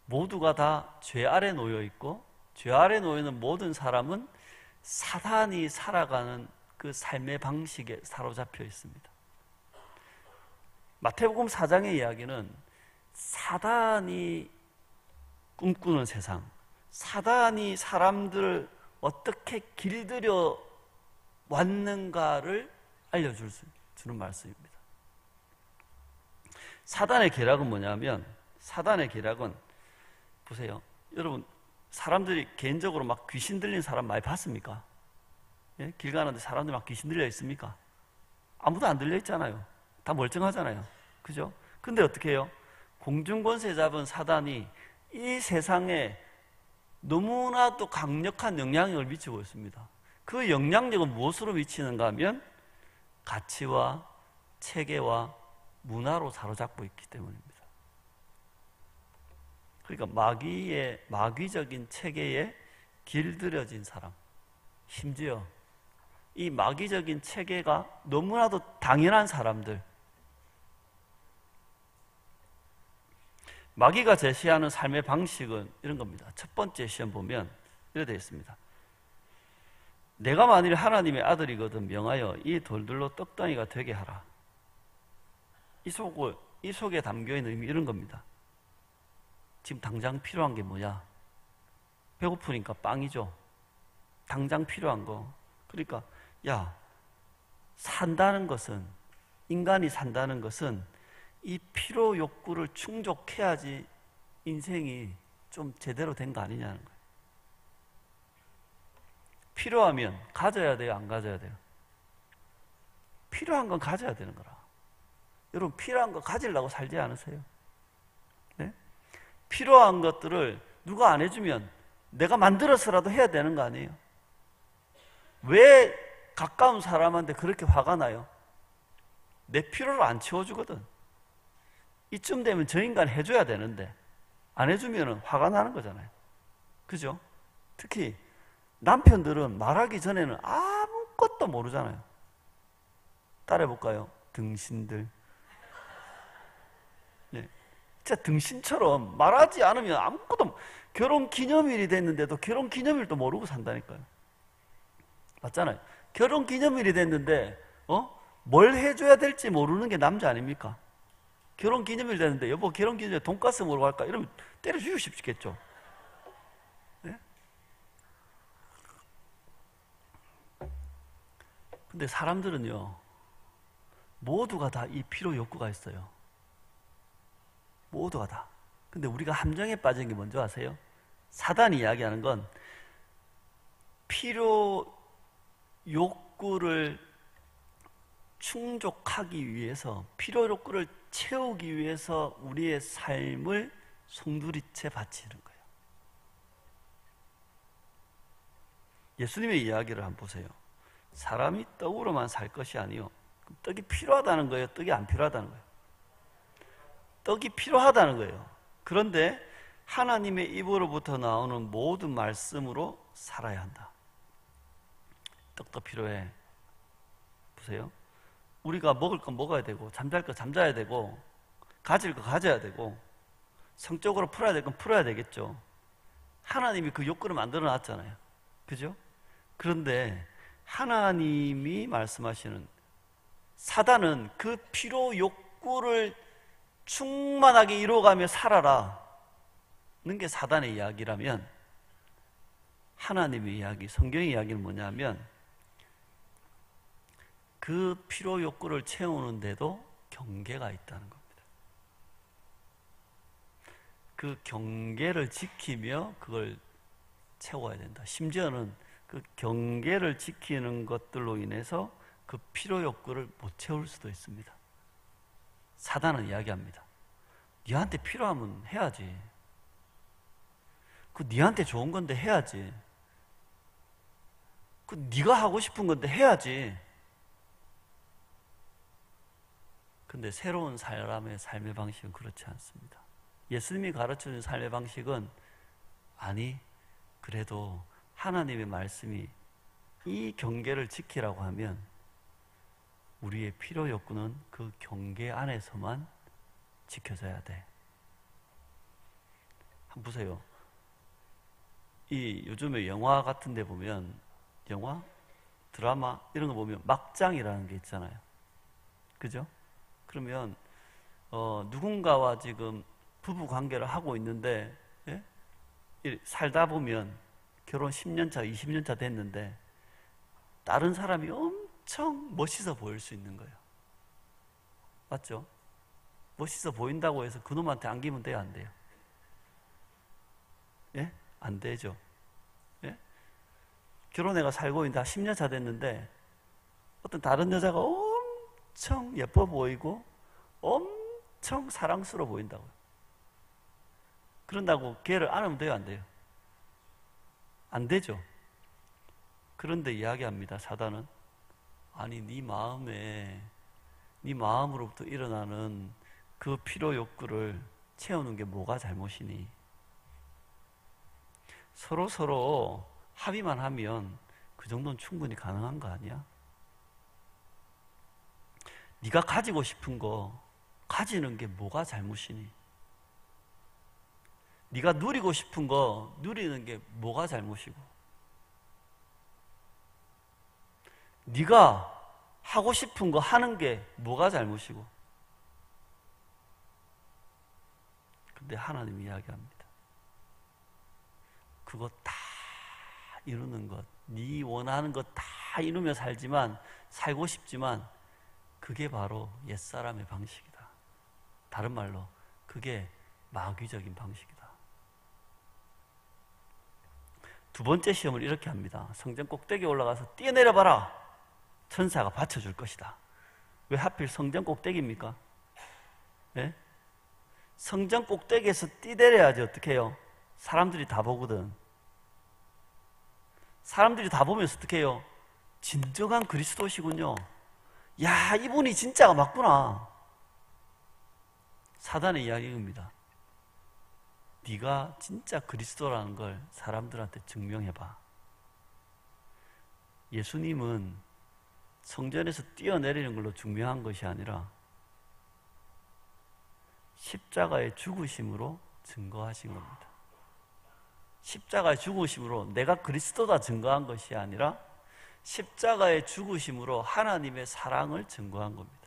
모두가 다 죄 아래 놓여 있고 죄 아래 놓여 있는 모든 사람은 사단이 살아가는 그 삶의 방식에 사로잡혀 있습니다. 마태복음 4장의 이야기는 사단이 꿈꾸는 세상, 사단이 사람들을 어떻게 길들여 왔는가를 알려주는 말씀입니다. 사단의 계략은 뭐냐면, 사단의 계략은 보세요. 여러분, 사람들이 개인적으로 막 귀신 들린 사람 많이 봤습니까? 예? 길 가는데 사람들이 막 귀신 들려 있습니까? 아무도 안 들려 있잖아요. 다 멀쩡하잖아요. 그죠? 근데 어떻게 해요? 공중권세 잡은 사단이 이 세상에 너무나도 강력한 영향력을 미치고 있습니다. 그 영향력은 무엇으로 미치는가 하면 가치와 체계와 문화로 사로잡고 있기 때문입니다. 그러니까 마귀적인 체계에 길들여진 사람, 심지어 이 마귀적인 체계가 너무나도 당연한 사람들, 마귀가 제시하는 삶의 방식은 이런 겁니다. 첫 번째 시험 보면 이렇게 되어 있습니다. 내가 만일 하나님의 아들이거든 명하여 이 돌들로 떡덩이가 되게 하라. 이 속에 담겨있는 의미 이런 겁니다. 지금 당장 필요한 게 뭐냐? 배고프니까 빵이죠. 당장 필요한 거. 그러니까 산다는 것은, 인간이 산다는 것은 이 필요 욕구를 충족해야지 인생이 좀 제대로 된 거 아니냐는 거예요. 필요하면 가져야 돼요, 안 가져야 돼요? 필요한 건 가져야 되는 거라. 여러분, 필요한 거 가지려고 살지 않으세요? 네? 필요한 것들을 누가 안 해주면 내가 만들어서라도 해야 되는 거 아니에요? 왜 가까운 사람한테 그렇게 화가 나요? 내 필요를 안 채워주거든. 이쯤 되면 저 인간 해줘야 되는데 안 해주면 화가 나는 거잖아요. 그죠? 특히 남편들은 말하기 전에는 아무것도 모르잖아요. 따라해볼까요? 등신들. 네. 진짜 등신처럼 말하지 않으면 아무것도, 결혼 기념일이 됐는데도 결혼 기념일도 모르고 산다니까요. 맞잖아요. 결혼 기념일이 됐는데 뭘 해줘야 될지 모르는 게 남자 아닙니까? 결혼 기념일 됐는데 여보 결혼 기념일에 돈가스 먹으러 갈까? 이러면 때려 죽이고 싶겠죠. 네? 근데 사람들은요, 모두가 다 이 필요 욕구가 있어요. 모두가 다. 근데 우리가 함정에 빠진 게 뭔지 아세요? 사단이 이야기하는 건 필요 욕구를 충족하기 위해서, 필요 욕구를 채우기 위해서 우리의 삶을 송두리째 바치는 거예요. 예수님의 이야기를 한번 보세요. 사람이 떡으로만 살 것이 아니요. 떡이 필요하다는 거예요? 떡이 안 필요하다는 거예요? 떡이 필요하다는 거예요. 그런데 하나님의 입으로부터 나오는 모든 말씀으로 살아야 한다. 떡도 필요해. 보세요. 우리가 먹을 건 먹어야 되고, 잠잘 거 잠자야 되고, 가질 거 가져야 되고, 성적으로 풀어야 될 건 풀어야 되겠죠. 하나님이 그 욕구를 만들어 놨잖아요. 그죠? 그런데 하나님이 말씀하시는, 사단은 그 필요 욕구를 충만하게 이루어가며 살아라 는 게 사단의 이야기라면, 하나님의 이야기, 성경의 이야기는 뭐냐면 그 필요 욕구를 채우는데도 경계가 있다는 겁니다. 그 경계를 지키며 그걸 채워야 된다. 심지어는 그 경계를 지키는 것들로 인해서 그 필요 욕구를 못 채울 수도 있습니다. 사단은 이야기합니다. 니한테 필요하면 해야지. 그 니한테 좋은 건데 해야지. 그 니가 하고 싶은 건데 해야지. 근데 새로운 사람의 삶의 방식은 그렇지 않습니다. 예수님이 가르쳐준 삶의 방식은 아니, 그래도 하나님의 말씀이 이 경계를 지키라고 하면 우리의 필요 욕구는 그 경계 안에서만 지켜져야 돼. 한번 보세요. 이 요즘에 영화 같은 데 보면, 영화, 드라마 이런 거 보면 막장이라는 게 있잖아요. 그죠? 그러면 누군가와 지금 부부 관계를 하고 있는데, 예? 살다 보면 결혼 10년 차, 20년 차 됐는데 다른 사람이 엄청 멋있어 보일 수 있는 거예요. 맞죠? 멋있어 보인다고 해서 그놈한테 안기면 돼요, 안 돼요? 예? 안 되죠. 예? 결혼해가 살고 있는데 10년 차 됐는데 어떤 다른 여자가 엄청 예뻐 보이고 엄청 사랑스러워 보인다고요. 그런다고 걔를 안으면 돼요, 안 돼요? 안 되죠. 그런데 이야기합니다, 사단은. 아니, 네 마음으로부터 일어나는 그 필요 욕구를 채우는 게 뭐가 잘못이니? 서로 합의만 하면 그 정도는 충분히 가능한 거 아니야? 네가 가지고 싶은 거 가지는 게 뭐가 잘못이니? 네가 누리고 싶은 거 누리는 게 뭐가 잘못이고, 네가 하고 싶은 거 하는 게 뭐가 잘못이고. 근데 하나님이 이야기합니다. 그거 다 이루는 것, 네 원하는 것 다 이루며 살고 싶지만 그게 바로 옛사람의 방식이다. 다른 말로 그게 마귀적인 방식이다. 두 번째 시험을 이렇게 합니다. 성전 꼭대기에 올라가서 뛰어내려봐라. 천사가 받쳐줄 것이다. 왜 하필 성전 꼭대기입니까? 네? 성전 꼭대기에서 뛰내려야지 어떻게 해요? 사람들이 다 보거든. 사람들이 다 보면서 어떻게 해요? 진정한 그리스도시군요. 야, 이분이 진짜가 맞구나. 사단의 이야기입니다. 네가 진짜 그리스도라는 걸 사람들한테 증명해봐. 예수님은 성전에서 뛰어내리는 걸로 증명한 것이 아니라 십자가의 죽으심으로 증거하신 겁니다. 십자가의 죽으심으로 내가 그리스도다 증거한 것이 아니라 십자가의 죽으심으로 하나님의 사랑을 증거한 겁니다.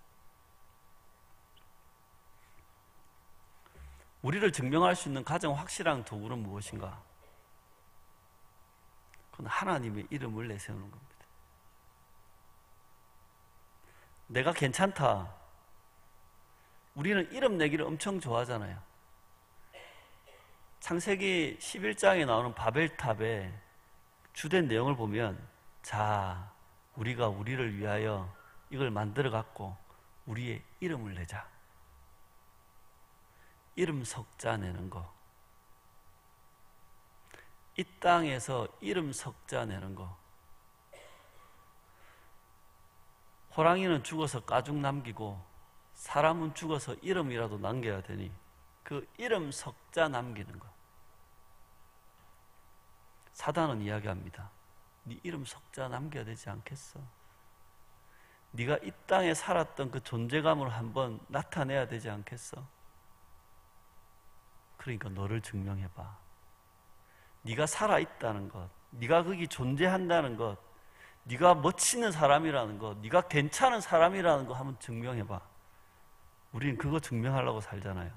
우리를 증명할 수 있는 가장 확실한 도구는 무엇인가? 그건 하나님의 이름을 내세우는 겁니다. 내가 괜찮다. 우리는 이름 내기를 엄청 좋아하잖아요. 창세기 11장에 나오는 바벨탑의 주된 내용을 보면, 자, 우리가 우리를 위하여 이걸 만들어 갖고 우리의 이름을 내자. 이름 석자 내는 거. 이 땅에서 이름 석자 내는 거. 호랑이는 죽어서 가죽 남기고 사람은 죽어서 이름이라도 남겨야 되니 그 이름 석자 남기는 거. 사단은 이야기합니다. 네 이름 석자 남겨야 되지 않겠어? 네가 이 땅에 살았던 그 존재감을 한번 나타내야 되지 않겠어? 그러니까 너를 증명해봐. 네가 살아있다는 것, 네가 거기 존재한다는 것, 네가 멋있는 사람이라는 것, 네가 괜찮은 사람이라는 거 한번 증명해봐. 우리는 그거 증명하려고 살잖아요.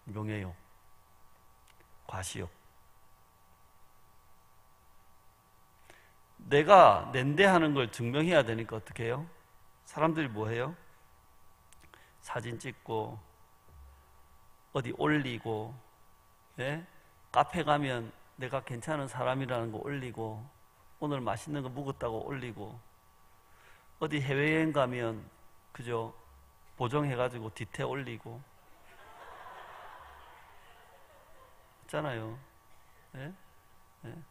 명예욕. 과시욕. 내가 낸대하는 걸 증명해야 되니까 어떻게 해요? 사람들이 뭐 해요? 사진 찍고 어디 올리고, 예? 카페 가면 내가 괜찮은 사람이라는 거 올리고, 오늘 맛있는 거 먹었다고 올리고, 어디 해외여행 가면 그죠? 보정해가지고 디테일 올리고 있잖아요. 예? 예?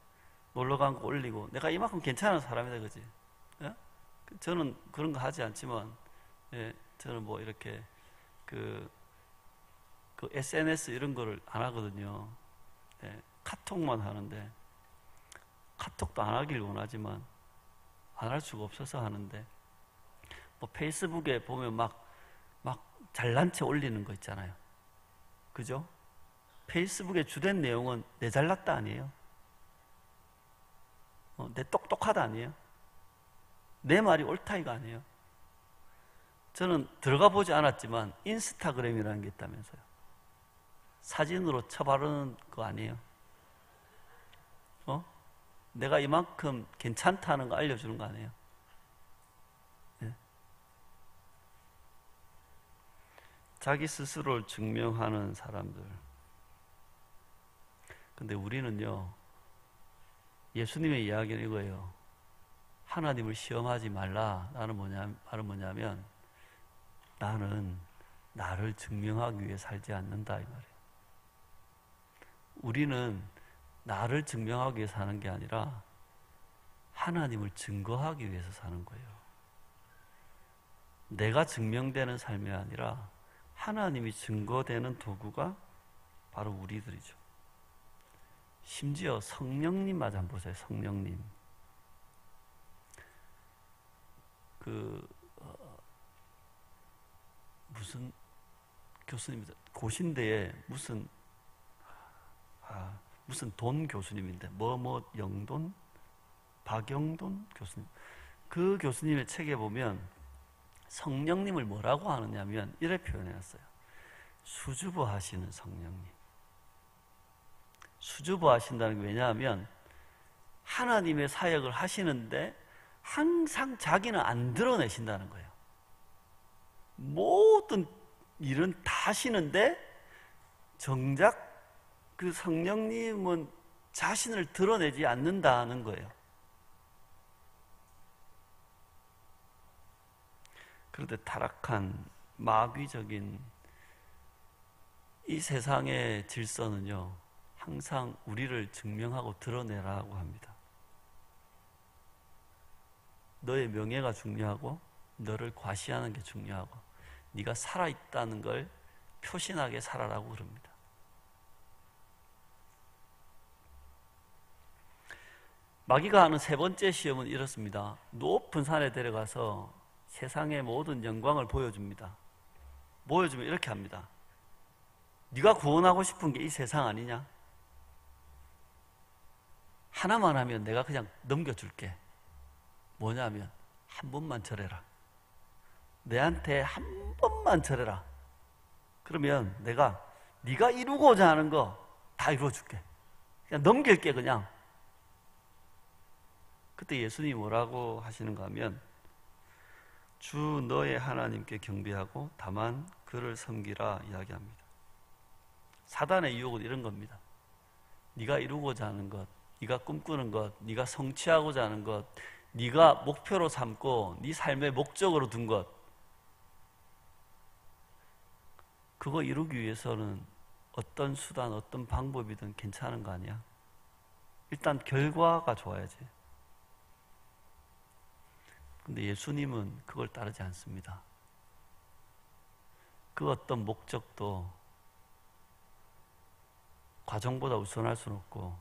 놀러 간 거 올리고 내가 이만큼 괜찮은 사람이다, 그지? 예? 저는 그런 거 하지 않지만, 예, 저는 뭐 이렇게 그 SNS 이런 거를 안 하거든요. 예, 카톡만 하는데, 카톡도 안 하길 원하지만 안 할 수가 없어서 하는데, 뭐 페이스북에 보면 막 잘난 체 올리는 거 있잖아요. 그죠? 페이스북의 주된 내용은 내 잘났다 아니에요? 내 똑똑하다 아니에요? 내 말이 옳다이가 아니에요? 저는 들어가 보지 않았지만 인스타그램이라는 게 있다면서요. 사진으로 쳐바르는 거 아니에요? 내가 이만큼 괜찮다는 거 알려주는 거 아니에요? 네. 자기 스스로를 증명하는 사람들. 근데 우리는요, 예수님의 이야기는 이거예요. 하나님을 시험하지 말라. 말은 뭐냐면, 나는 나를 증명하기 위해 살지 않는다, 이 말이에요. 우리는 나를 증명하기 위해 사는 게 아니라 하나님을 증거하기 위해서 사는 거예요. 내가 증명되는 삶이 아니라 하나님이 증거되는 도구가 바로 우리들이죠. 심지어 성령님마저 한번 보세요. 성령님. 무슨 교수님이다. 고신대에 무슨 돈 교수님인데, 영돈? 박영돈 교수님. 그 교수님의 책에 보면 성령님을 뭐라고 하느냐면 이렇게 표현해놨어요. 수줍어 하시는 성령님. 수줍어 하신다는 게 왜냐하면 하나님의 사역을 하시는데 항상 자기는 안 드러내신다는 거예요. 모든 일은 다 하시는데 정작 그 성령님은 자신을 드러내지 않는다는 거예요. 그런데 타락한 마귀적인 이 세상의 질서는요, 항상 우리를 증명하고 드러내라고 합니다. 너의 명예가 중요하고 너를 과시하는 게 중요하고 네가 살아있다는 걸 표신하게 살아라고 그럽니다. 마귀가 하는 세 번째 시험은 이렇습니다. 높은 산에 데려가서 세상의 모든 영광을 보여줍니다. 보여주면 이렇게 합니다. 네가 구원하고 싶은 게 이 세상 아니냐? 하나만 하면 내가 그냥 넘겨줄게. 뭐냐면 한 번만 절해라. 내한테 한 번만 절해라. 그러면 내가 네가 이루고자 하는 거 다 이루어줄게. 그냥 넘길게 그냥. 그때 예수님이 뭐라고 하시는가 하면 주 너의 하나님께 경배하고 다만 그를 섬기라 이야기합니다. 사단의 유혹은 이런 겁니다. 네가 이루고자 하는 것, 네가 꿈꾸는 것, 네가 성취하고자 하는 것, 네가 목표로 삼고 네 삶의 목적으로 둔 것, 그거 이루기 위해서는 어떤 수단, 어떤 방법이든 괜찮은 거 아니야? 일단 결과가 좋아야지. 근데 예수님은 그걸 따르지 않습니다. 그 어떤 목적도 과정보다 우선할 수는 없고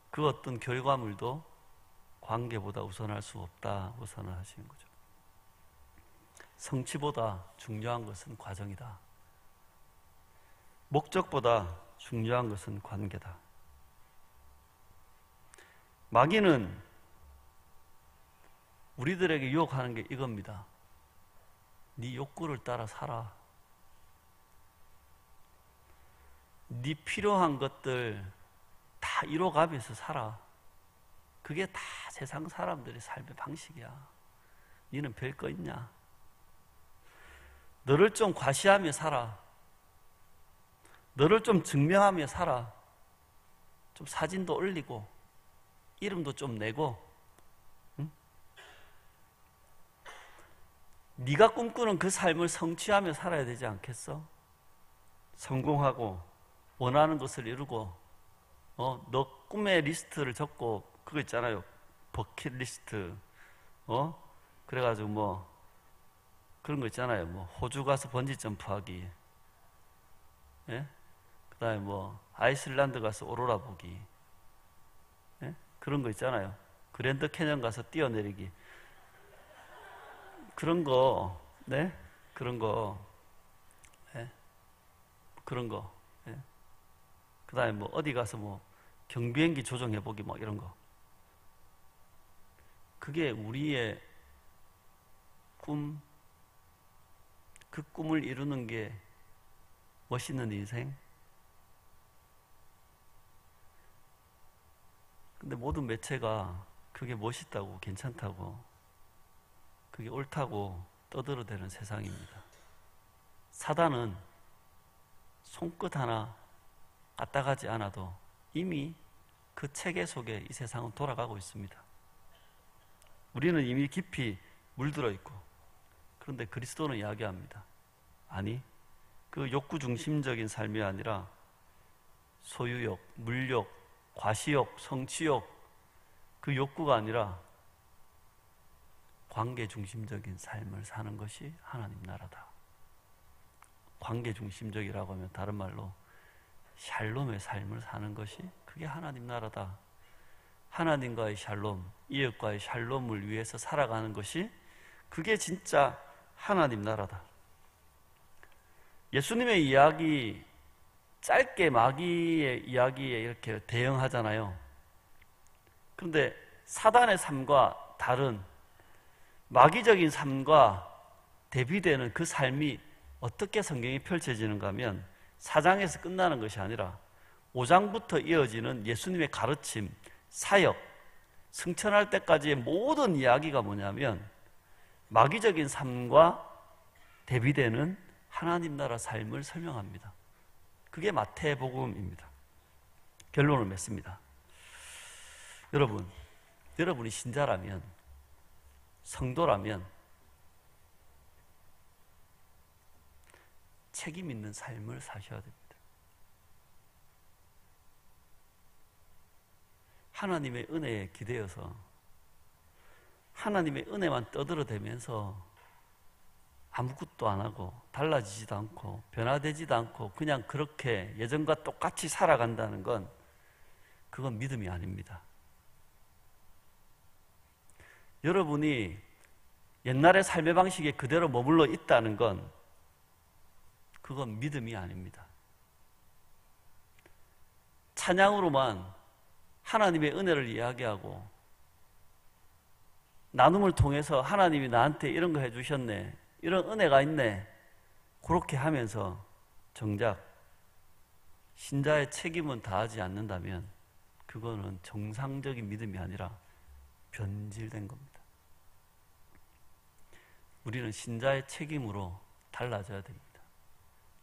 그 어떤 결과물도 관계보다 우선할 수 없다고 선언하시는 거죠. 성취보다 중요한 것은 과정이다. 목적보다 중요한 것은 관계다. 마귀는 우리들에게 유혹하는 게 이겁니다. 네 욕구를 따라 살아. 네 필요한 것들 다 이뤄가면서 살아. 그게 다 세상 사람들의 삶의 방식이야. 너는 별거 있냐? 너를 좀 과시하며 살아. 너를 좀 증명하며 살아. 좀 사진도 올리고 이름도 좀 내고, 응? 네가 꿈꾸는 그 삶을 성취하며 살아야 되지 않겠어? 성공하고 원하는 것을 이루고, 너 꿈의 리스트를 적고, 그거 있잖아요. 버킷리스트. 그래가지고 뭐 그런 거 있잖아요. 뭐 호주 가서 번지 점프하기, 예? 그다음에 뭐 아이슬란드 가서 오로라 보기, 예? 그런 거 있잖아요. 그랜드 캐년 가서 뛰어내리기, 그런 거, 네? 그런 거, 예? 그런 거, 예? 그다음에 뭐 어디 가서 뭐 경비행기 조종해 보기, 뭐 이런 거. 그게 우리의 꿈, 그 꿈을 이루는 게 멋있는 인생? 근데 모든 매체가 그게 멋있다고, 괜찮다고, 그게 옳다고 떠들어대는 세상입니다. 사단은 손끝 하나 까딱하지 않아도 이미 그 체계 속에 이 세상은 돌아가고 있습니다. 우리는 이미 깊이 물들어 있고, 그런데 그리스도는 이야기합니다. 아니, 그 욕구 중심적인 삶이 아니라 소유욕, 물욕, 과시욕, 성취욕, 그 욕구가 아니라 관계 중심적인 삶을 사는 것이 하나님 나라다. 관계 중심적이라고 하면 다른 말로 샬롬의 삶을 사는 것이 그게 하나님 나라다. 하나님과의 샬롬, 이웃과의 샬롬을 위해서 살아가는 것이 그게 진짜 하나님 나라다. 예수님의 이야기, 짧게 마귀의 이야기에 이렇게 대응하잖아요. 그런데 사단의 삶과 다른 마귀적인 삶과 대비되는 그 삶이 어떻게 성경이 펼쳐지는가 하면 4장에서 끝나는 것이 아니라 5장부터 이어지는 예수님의 가르침, 사역, 승천할 때까지의 모든 이야기가 뭐냐면 마귀적인 삶과 대비되는 하나님 나라 삶을 설명합니다. 그게 마태복음입니다. 결론을 맺습니다. 여러분이 신자라면, 성도라면 책임 있는 삶을 사셔야 됩니다. 하나님의 은혜에 기대어서 하나님의 은혜만 떠들어대면서 아무것도 안 하고 달라지지도 않고 변화되지도 않고 그냥 그렇게 예전과 똑같이 살아간다는 건 그건 믿음이 아닙니다. 여러분이 옛날의 삶의 방식에 그대로 머물러 있다는 건 그건 믿음이 아닙니다. 찬양으로만 하나님의 은혜를 이야기하고 나눔을 통해서 하나님이 나한테 이런 거 해주셨네, 이런 은혜가 있네, 그렇게 하면서 정작 신자의 책임은 다하지 않는다면 그거는 정상적인 믿음이 아니라 변질된 겁니다. 우리는 신자의 책임으로 달라져야 됩니다.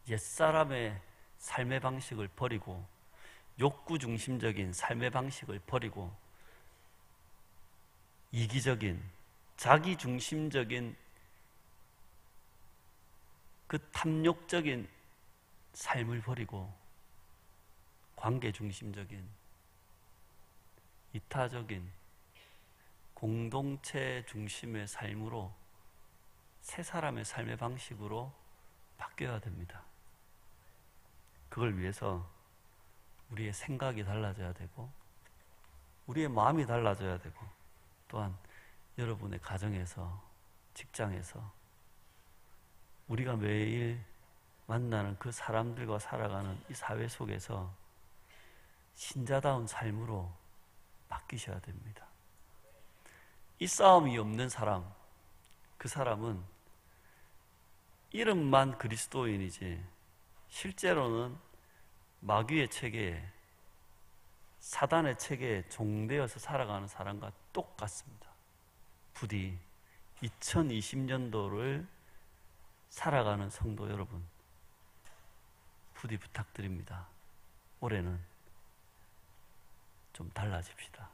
옛사람의 삶의 방식을 버리고 욕구 중심적인 삶의 방식을 버리고 이기적인 자기 중심적인 그 탐욕적인 삶을 버리고 관계 중심적인 이타적인 공동체 중심의 삶으로 새 사람의 삶의 방식으로 바뀌어야 됩니다. 그걸 위해서 우리의 생각이 달라져야 되고 우리의 마음이 달라져야 되고 또한 여러분의 가정에서, 직장에서 우리가 매일 만나는 그 사람들과 살아가는 이 사회 속에서 신자다운 삶으로 바뀌셔야 됩니다. 이 싸움이 없는 사람, 그 사람은 이름만 그리스도인이지 실제로는 마귀의 체계에, 사단의 체계에 종되어서 살아가는 사람과 똑같습니다. 부디 2020년도를 살아가는 성도 여러분, 부디 부탁드립니다. 올해는 좀 달라집시다.